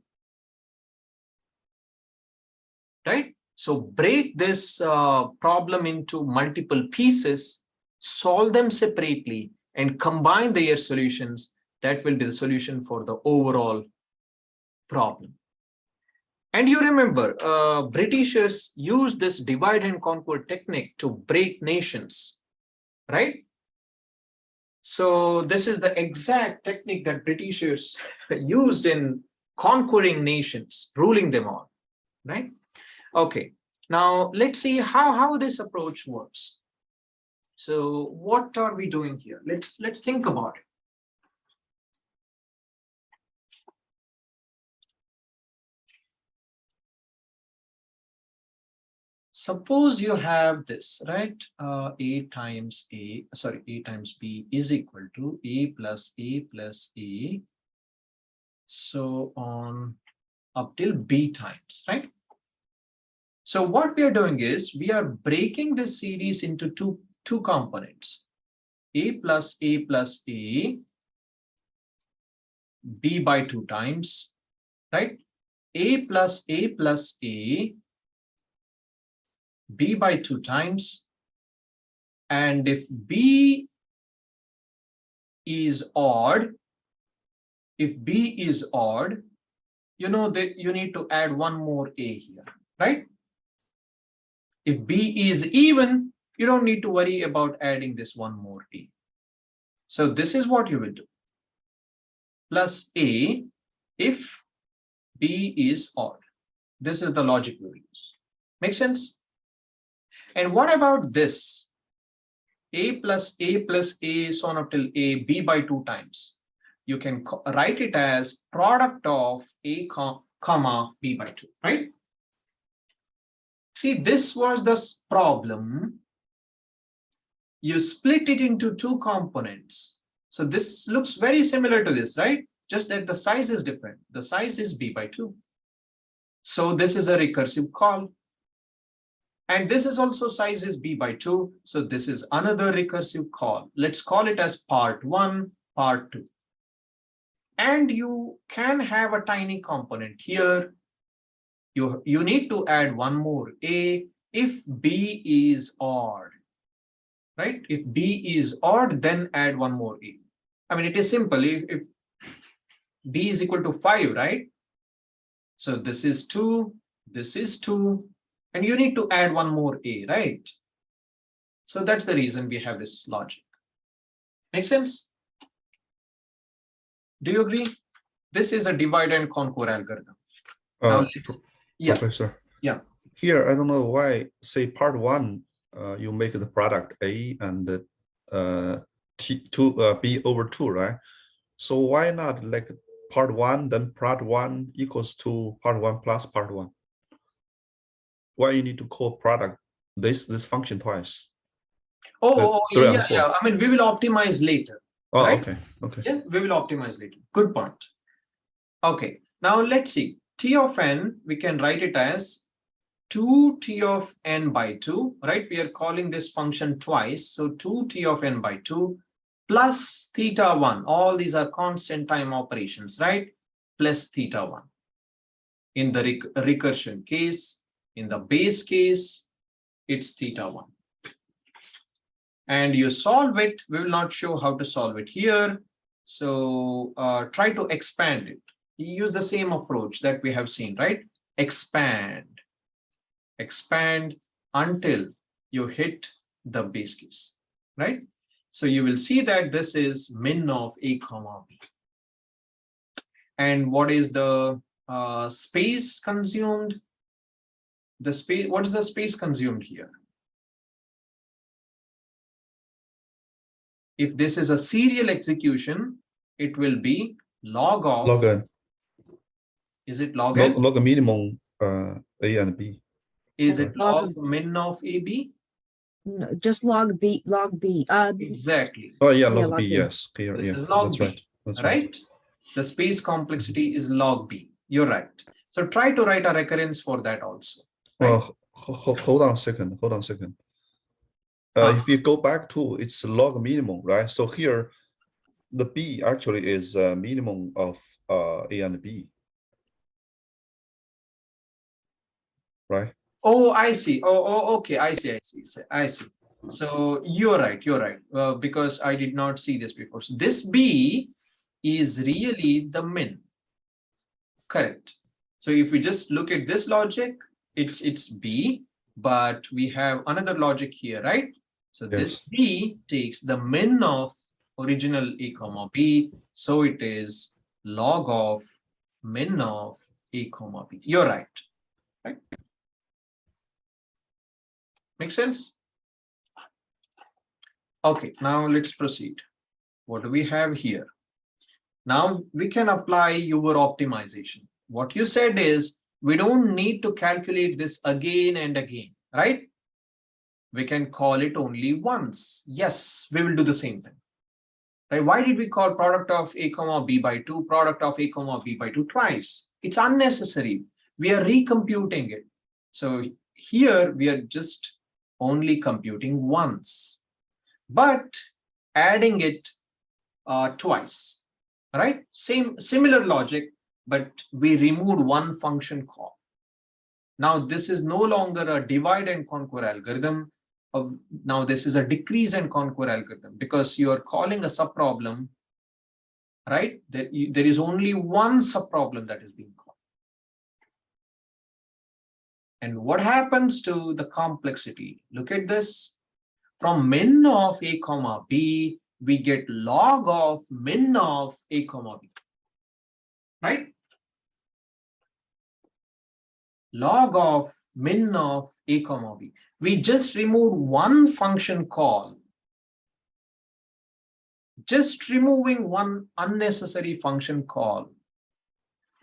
right? So break this problem into multiple pieces, solve them separately, and combine their solutions. That will be the solution for the overall problem. And you remember, Britishers used this divide and conquer technique to break nations, right? So this is the exact technique that Britishers used in conquering nations, ruling them all, right? Okay, now let's see how this approach works. So what are we doing here? Let's think about it. Suppose you have this, right? A times B is equal to A plus A, so on up till B times, right? So what we are doing is we are breaking this series into two components, A plus A, B by 2 times, right? A plus A, B by 2 times, and if B is odd, you know that you need to add one more A here, right? If B is even, you don't need to worry about adding this one more A. So this is what you will do. Plus A if B is odd. This is the logic we will use. Make sense? And what about this? A plus A, so on up till A, B by 2 times. You can write it as product of A comma B by 2, right? See, this was the problem. You split it into two components. So this looks very similar to this, right? Just that the size is different. The size is B by 2. So this is a recursive call. And this is also size is B by 2. So this is another recursive call. Let's call it as part 1, part 2. And you can have a tiny component here. You need to add one more A if B is odd, right? If B is odd, then add one more A. I mean, it is simple. If B is equal to 5, right? So this is 2, this is 2, and you need to add one more A, right? So that's the reason we have this logic. Make sense? Do you agree? This is a divide and conquer algorithm. Now Professor. Yeah. Here, I don't know why, say part 1, you make the product A and B over 2, right? So why not like part one, then part one equals to part one plus part one? Why you need to call product this function twice? Oh, Three yeah, and four. yeah. I mean, we will optimize later. Oh, right? okay, okay. Yeah, we will optimize later. Good point. Okay, now let's see. T of n, we can write it as 2t of n by 2, right? We are calling this function twice. So 2t of n by 2 plus theta 1. All these are constant time operations, right? Plus theta 1. In the recursion case, in the base case, it's theta 1. And you solve it. We will not show how to solve it here. So try to expand it. Use the same approach that we have seen, right? Expand until you hit the base case, right? So you will see that this is min of a comma b. And what is the space consumed? The space, what is the space consumed here? If this is a serial execution, it will be log of. Log n. Is it log n? Log minimum a and b. Is it Log log of- min of ab? No, just log B. Exactly. Oh yeah, Yeah, log log b. b. Yes, clear. This Yes, is log that's b, right. That's right? The space complexity is log b. You're right. So try to write a recurrence for that also. Right? Well, hold on a second. Hold on a second. If you go back to it's log minimum, right? So here, the b actually is minimum of a and b, right? Oh, I see. Oh, okay. I see. So you're right. Because I did not see this before. So this b is really the min. Correct. So if we just look at this logic, it's b, but we have another logic here, right? So this Yes. b takes the min of original a comma b, so it is log of min of a comma b. You're right. Right? Make sense? Okay, now let's proceed. What do we have here? Now we can apply your optimization. What you said is we don't need to calculate this again and again, right? We can call it only once. Yes, we will do the same thing. Right? Why did we call product of a comma b by 2, product of a comma b by 2 twice? It's unnecessary. We are recomputing it. So here we are just only computing once, but adding it twice. Right? Similar logic, but we removed one function call. Now this is no longer a divide and conquer algorithm. Now this is a decrease and conquer algorithm because you are calling a subproblem, right? There is only one subproblem that is being called. And what happens to the complexity? Look at this. From min of a comma b, we get log of min of a comma b, right? Log of min of a comma b. We just removed one function call. Just removing one unnecessary function call.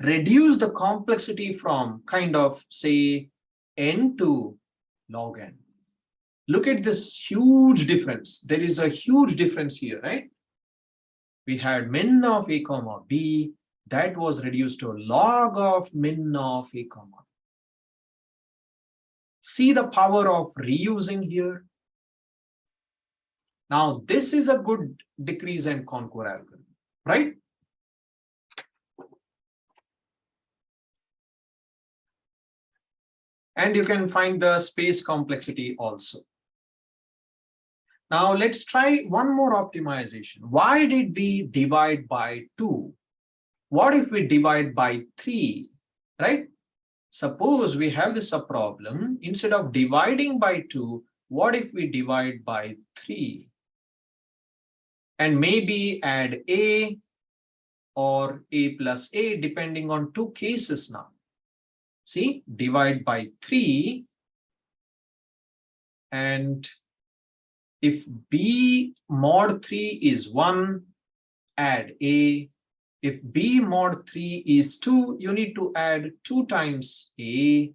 Reduce the complexity from kind of say n to log n. Look at this huge difference. There is a huge difference here, right? We had min of a comma b, that was reduced to log of min of a comma b. See the power of reusing here. Now this is a good decrease and conquer algorithm, right? And you can find the space complexity also. Now let's try one more optimization. Why did we divide by 2? What if we divide by 3, right? Suppose we have this subproblem. Instead of dividing by 2, what if we divide by 3? And maybe add a or a plus a depending on 2 cases now. See, divide by 3, and if b mod 3 is 1, add A. If B mod 3 is 2, you need to add 2 times A.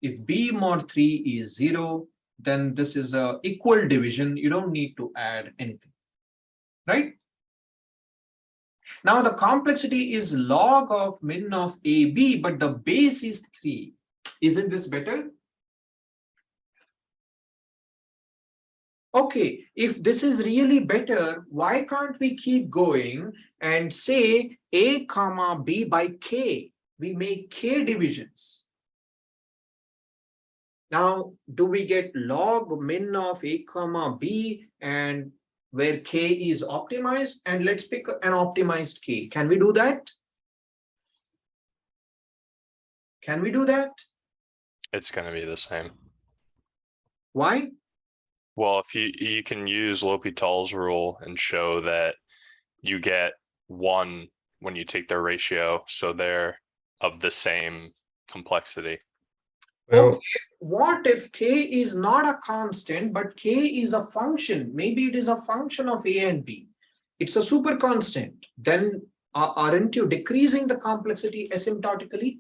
If B mod 3 is 0, then this is a equal division. You don't need to add anything, right? Now the complexity is log of min of AB, but the base is 3. Isn't this better? Okay, if this is really better, why can't we keep going and say A comma B by K? We make K divisions. Now, do we get log min of A comma B and where K is optimized? And let's pick an optimized K. Can we do that? Can we do that? It's going to be the same. Why? Well, if you can use L'Hopital's rule and show that you get 1 when you take their ratio, so they're of the same complexity. Well, Okay. What if K is not a constant, but K is a function? Maybe it is a function of A and B. It's a super constant. Then aren't you decreasing the complexity asymptotically?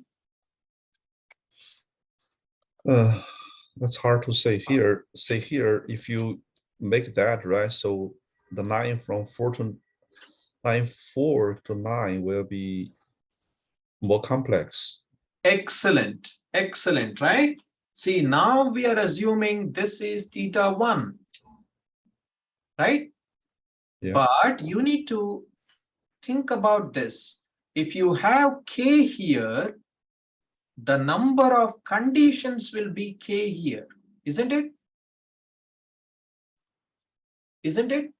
that's hard to say here. Say here, if you make that right, so the 9 from 4 to 9 will be more complex. Excellent. Excellent, right? See, now we are assuming this is theta 1, right? Yeah. But you need to think about this. If you have K here, the number of conditions will be K here, isn't it? Isn't it?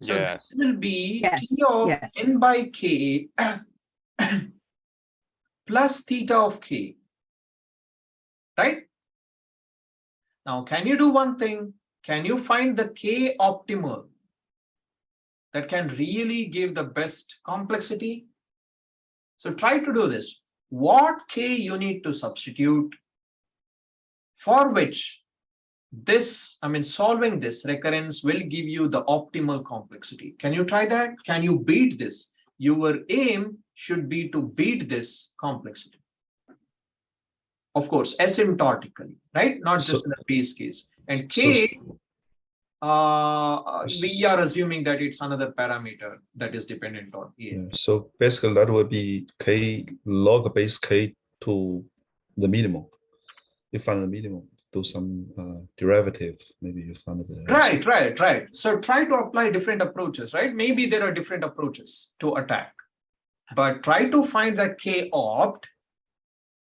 So Yeah. this will be Yes, T of yes. N by K plus theta of K, right? Now, can you do one thing? Can you find the K optimal that can really give the best complexity? So try to do this. What K you need to substitute for which this, solving this recurrence will give you the optimal complexity. Can you try that? Can you beat this? Your aim should be to beat this complexity. Of course, asymptotically, right? Not just in a base case. And K, we are assuming that it's another parameter that is dependent on A. Yeah, so basically that would be K log base K to the minimum. You find the minimum, do some derivative, maybe you find the Right. So try to apply different approaches, right? Maybe there are different approaches to attack, but try to find that K opt,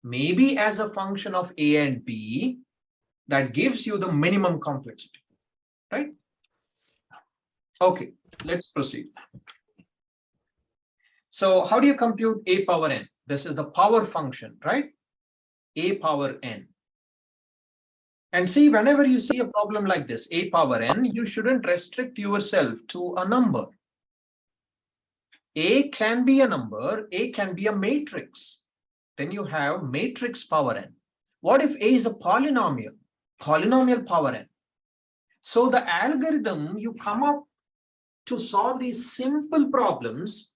maybe as a function of A and B, that gives you the minimum complexity, right? Okay, let's proceed. So how do you compute A power n? This is the power function, right? A power n. And see, whenever you see a problem like this, A power n, you shouldn't restrict yourself to a number. A can be a number, A can be a matrix. Then you have matrix power n. What if A is a polynomial? Polynomial power n. So the algorithm you come up to solve these simple problems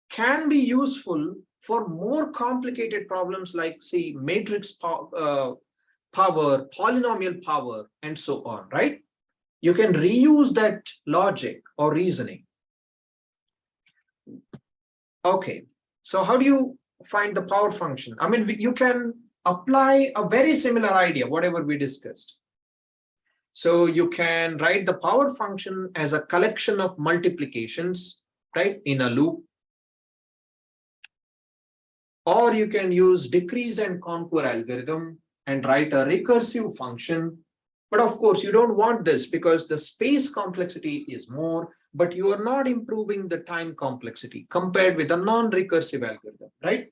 can be useful for more complicated problems like, say, matrix power, polynomial power, and so on, right? You can reuse that logic or reasoning. Okay, so how do you find the power function? You can apply a very similar idea, whatever we discussed. So you can write the power function as a collection of multiplications, right, in a loop. Or you can use decrease and conquer algorithm and write a recursive function. But of course, you don't want this because the space complexity is more, but you are not improving the time complexity compared with a non-recursive algorithm, right?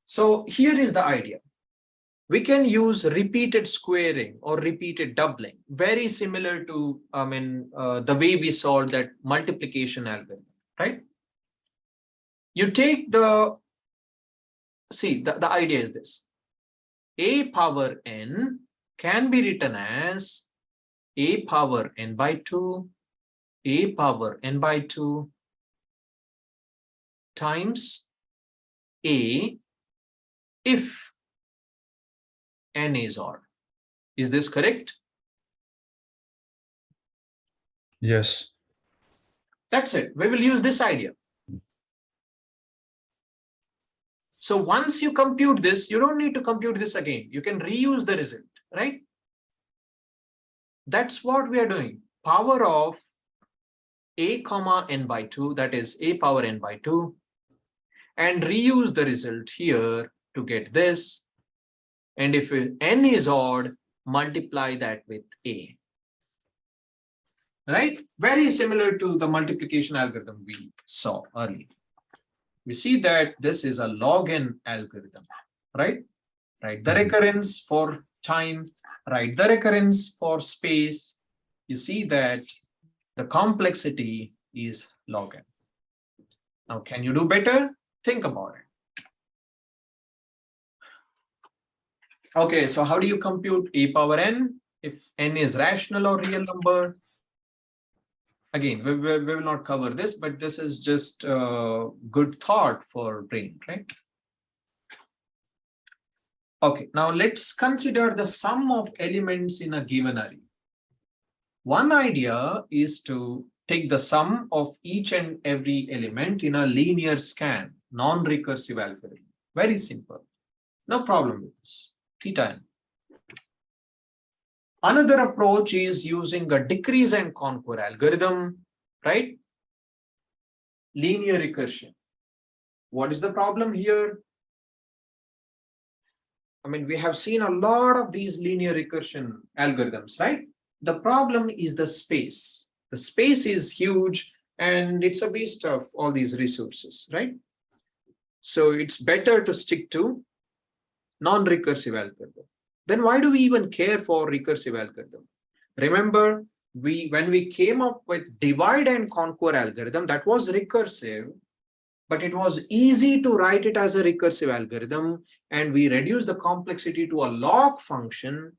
So here is the idea. We can use repeated squaring or repeated doubling, very similar to, the way we solved that multiplication algorithm, right? You take the idea is this. A power n can be written as a power n by 2, a power n by 2 times a if n is odd. Is this correct? Yes. That's it. We will use this idea. So once you compute this, you don't need to compute this again. You can reuse the result, right? That's what we are doing. Power of a comma n by 2, that is a power n by 2, and reuse the result here to get this. And if n is odd, multiply that with a. Right? Very similar to the multiplication algorithm we saw earlier. We see that this is a log n algorithm, right? Write the recurrence for time, write the recurrence for space. You see that the complexity is log n. Now, can you do better? Think about it. Okay, so how do you compute a power n if n is rational or real number? Again, we will not cover this, but this is just a good thought for brain, right? Okay, now let's consider the sum of elements in a given array. One idea is to take the sum of each and every element in a linear scan, non-recursive algorithm. Very simple. No problem with this. Theta n. Another approach is using a decrease and conquer algorithm, right? Linear recursion. What is the problem here? I mean, we have seen a lot of these linear recursion algorithms, right? The problem is the space. The space is huge and it's a waste of all these resources, right? So it's better to stick to non-recursive algorithm. Then why do we even care for recursive algorithm? Remember, when we came up with divide and conquer algorithm, that was recursive, but it was easy to write it as a recursive algorithm, and we reduced the complexity to a log function.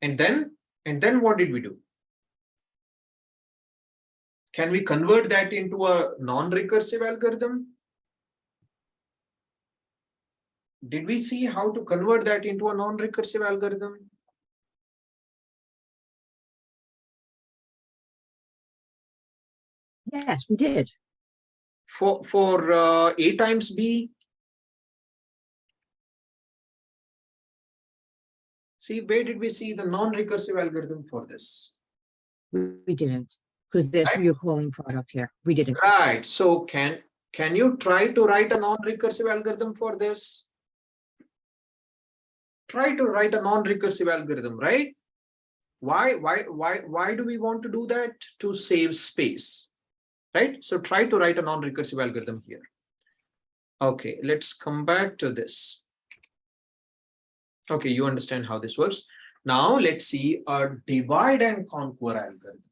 And then what did we do? Can we convert that into a non-recursive algorithm? Did we see how to convert that into a non-recursive algorithm? Yes, we did. For a times b. See, where did we see the non-recursive algorithm for this? We didn't, because there's Right. your calling product here. We didn't. Right. So can you try to write a non-recursive algorithm for this? Try to write a non-recursive algorithm, right? Why do we want to do that? To save space, right? So try to write a non-recursive algorithm here. Okay, let's come back to this. Okay, you understand how this works. Now let's see a divide and conquer algorithm.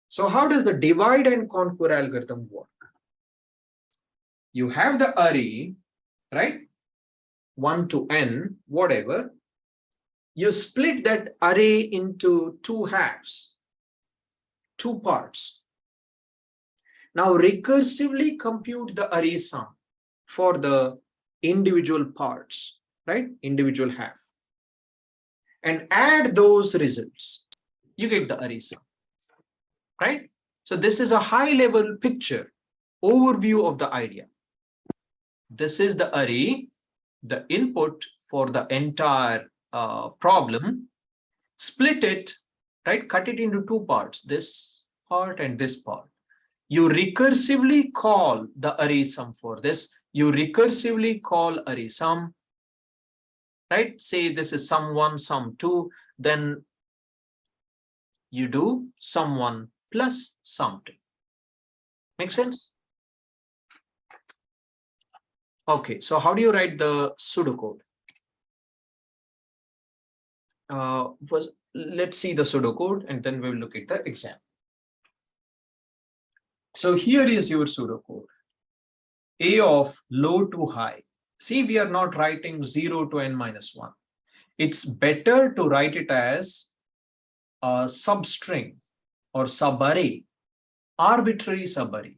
So how does the divide and conquer algorithm work? You have the array, right? 1 to n, whatever. You split that array into two halves, two parts. Now recursively compute the array sum for the individual parts, right? Individual half. And add those results. You get the array sum, right? So this is a high level picture, overview of the idea. This is the array, the input for the entire problem. Split it, right? Cut it into two parts, this part and this part. You recursively call the array sum for this. You recursively call array sum, right? Say this is sum 1, sum 2, then you do sum 1 plus sum 2. Make sense? Okay, so how do you write the pseudocode? First, let's see the pseudocode and then we'll look at the example. So here is your pseudocode. A of low to high. See, we are not writing 0 to n minus 1. it's better to write it as a substring or subarray, arbitrary subarray.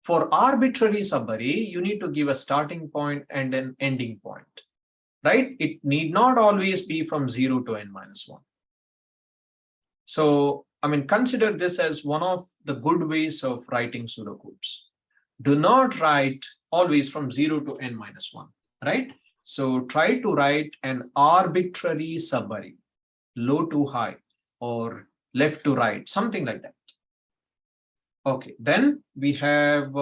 For arbitrary subarray, you need to give a starting point and an ending point, right? It need not always be from 0 to n-1. So, I mean, consider this as one of the good ways of writing pseudocodes. Do not write always from 0 to n-1, right? So try to write an arbitrary subarray, low to high or left to right, something like that. Okay, then we have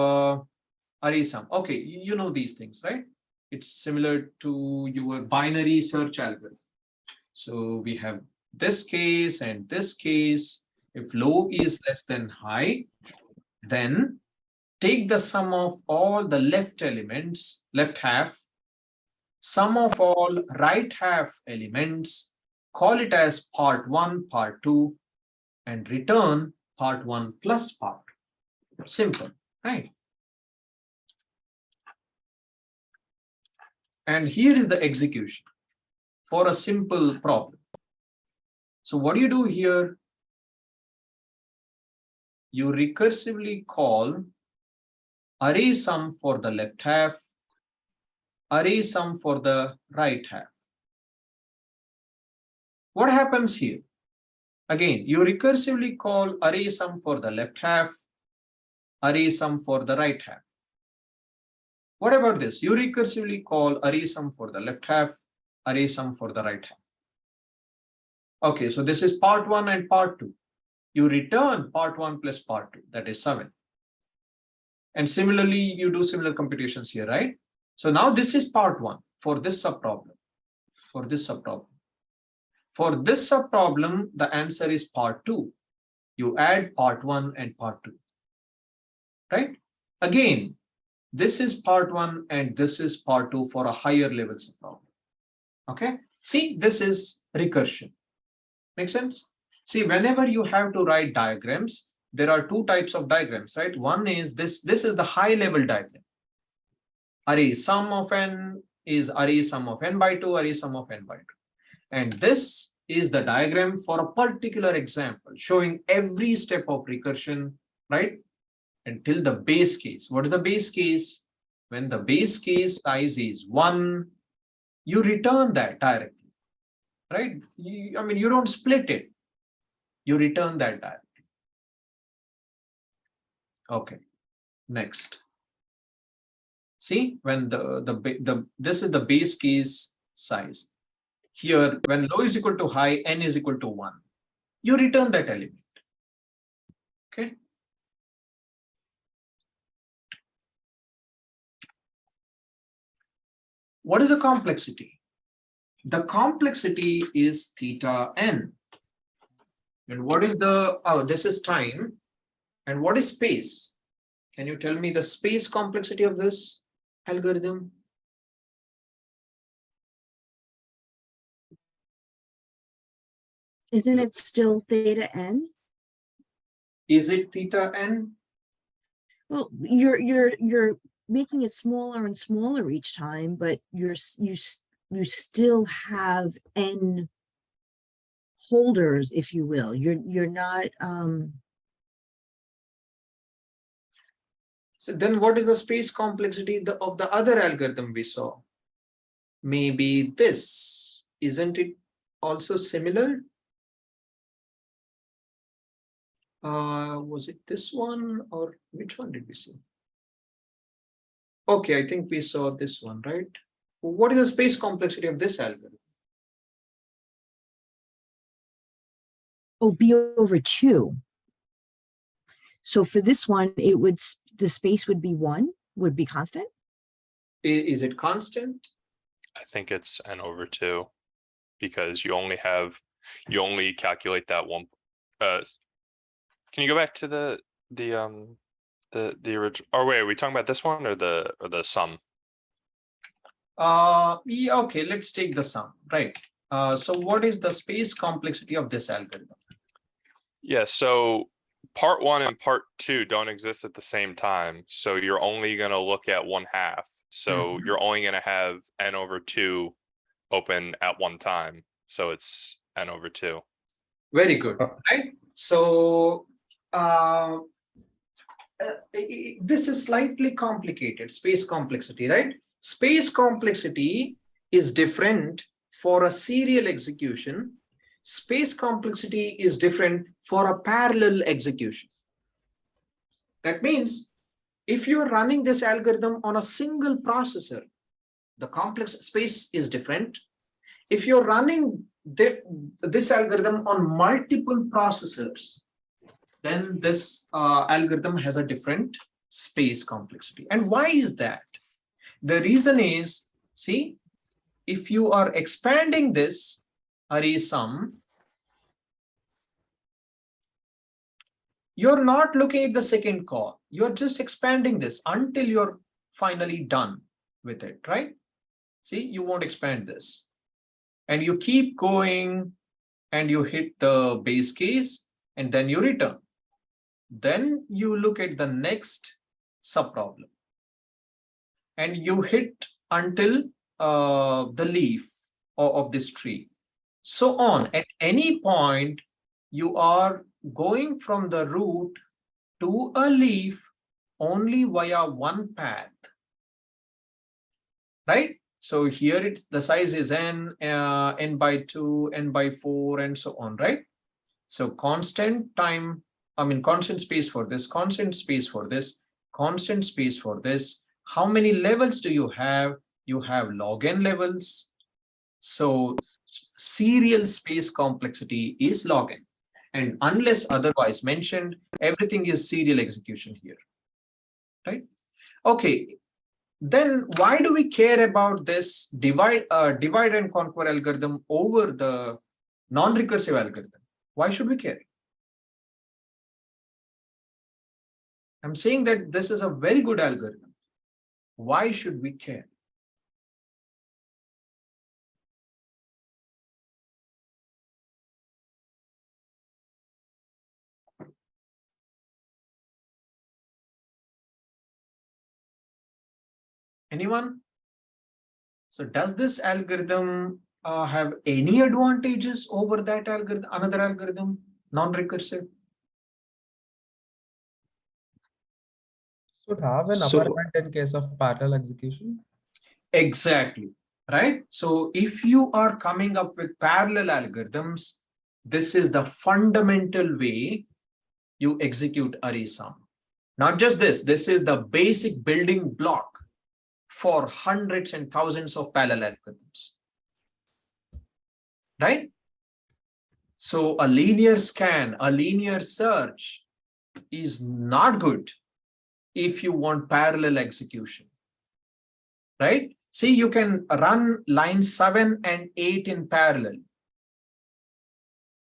array sum. Okay, you know these things, right? It's similar to your binary search algorithm. So we have this case and this case. If low is less than high, then take the sum of all the left elements, left half, sum of all right half elements, call it as part 1, part 2, and return part 1 plus part 2. Simple, right? And here is the execution for a simple problem. So what do you do here? You recursively call array sum for the left half, array sum for the right half. What happens here? Again, you recursively call array sum for the left half, array sum for the right half. What about this? You recursively call array sum for the left half, array sum for the right half. Okay, so this is part 1 and part 2. You return part 1 plus part 2, that is 7. And similarly, you do similar computations here, right? So now this is part 1 for this subproblem. For this subproblem. For this subproblem, the answer is part 2. You add part 1 and part 2. Right? Again, this is part 1 and this is part 2 for a higher level subproblem. Okay? See, this is recursion. Make sense? See, whenever you have to write diagrams, there are two types of diagrams, right? One is this is the high level diagram. Array sum of n is array sum of n by 2, array sum of n by 2. And this is the diagram for a particular example showing every step of recursion, right? Until the base case. What is the base case? When the base case size is 1, you return that directly, right? I mean, you don't split it. You return that directly. Okay, next. See, when this is the base case size. Here, when low is equal to high, n is equal to 1. You return that element. Okay. What is the complexity? The complexity is theta n. And what is the, oh, this is time. And what is space? Can you tell me the space complexity of this algorithm? Isn't it still theta n? Is it theta n? Well, you're making it smaller and smaller each time, but you still have n holders, if you will. You're not So then what is the space complexity of the other algorithm we saw? Maybe this. Isn't it also similar? Was it this one or which one did we see? Okay, I think we saw this one, right? What is the space complexity of this algorithm? oh, b over 2. So for this one, it would, the space would be 1, would be constant. Is it constant? I think it's n over 2 because you only calculate that one. Can you go back to the original? Or wait, are we talking about this one or the sum? Yeah, okay, let's take the sum, right? So what is the space complexity of this algorithm? Yeah, so part 1 and part 2 don't exist at the same time. So you're only going to look at 1/2. So you're only going to have n over 2 open at one time. So it's n over 2. Very good, right? So this is slightly complicated, space complexity, right? Space complexity is different for a serial execution. Space complexity is different for a parallel execution. That means if you're running this algorithm on a single processor, the complex space is different. If you're running this algorithm on multiple processors, then this algorithm has a different space complexity. And why is that? The reason is, see, if you are expanding this array sum, you're not looking at the second call. You're just expanding this until you're finally done with it, right? See, you won't expand this. And you keep going and you hit the base case and then you return. Then you look at the next subproblem and you hit until the leaf of this tree. So on, at any point, you are going from the root to a leaf only via one path, right? So here it's the size is n, n by 2, n by 4, and so on, right? So constant time, constant space for this, constant space for this, constant space for this. How many levels do you have? You have log n levels. So serial space complexity is log n. And unless otherwise mentioned, everything is serial execution here, right? Okay. Then why do we care about this divide and conquer algorithm over the non-recursive algorithm? Why should we care? I'm saying that this is a very good algorithm. Why should we care? Anyone? So does this algorithm have any advantages over that algorithm, another algorithm, non-recursive? Should have an So- upper limit in case of parallel execution. Exactly, right? So if you are coming up with parallel algorithms, this is the fundamental way you execute array sum. Not just this is the basic building block for hundreds and thousands of parallel algorithms, right? So a linear scan, a linear search is not good if you want parallel execution, right? See, you can run lines 7 and 8 in parallel.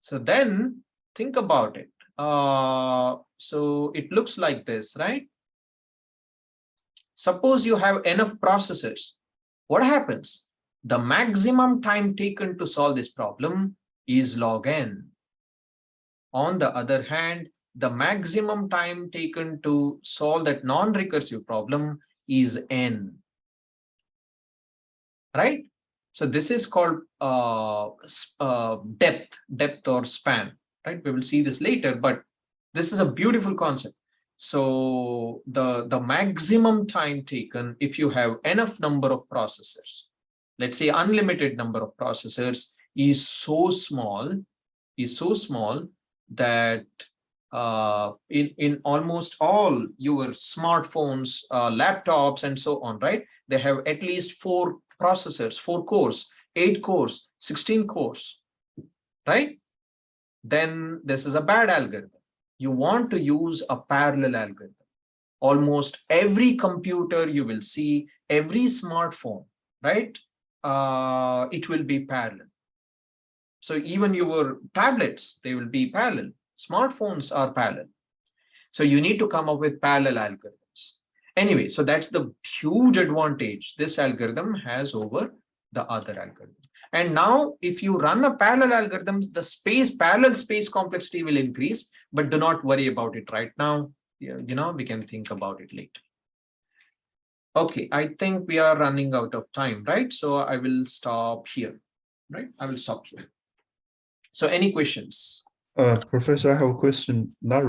So then think about it. So it looks like this, right? Suppose you have enough processors. What happens? The maximum time taken to solve this problem is log n. On the other hand, the maximum time taken to solve that non-recursive problem is n. Right? So this is called depth or span, right? We will see this later, but this is a beautiful concept. So the maximum time taken, if you have enough number of processors, let's say unlimited number of processors, is so small that in almost all your smartphones, laptops, and so on, right? They have at least 4 processors, 4 cores, 8 cores, 16 cores, right? Then this is a bad algorithm. You want to use a parallel algorithm. Almost every computer you will see, every smartphone, right? It will be parallel. So even your tablets, they will be parallel. Smartphones are parallel. So you need to come up with parallel algorithms. Anyway, so that's the huge advantage this algorithm has over the other algorithm. And now if you run a parallel algorithms, the parallel space complexity will increase, but do not worry about it right now. We can think about it later. Okay, I think we are running out of time, right? So I will stop here. right? I will stop here. So any questions? Professor, I have a question, not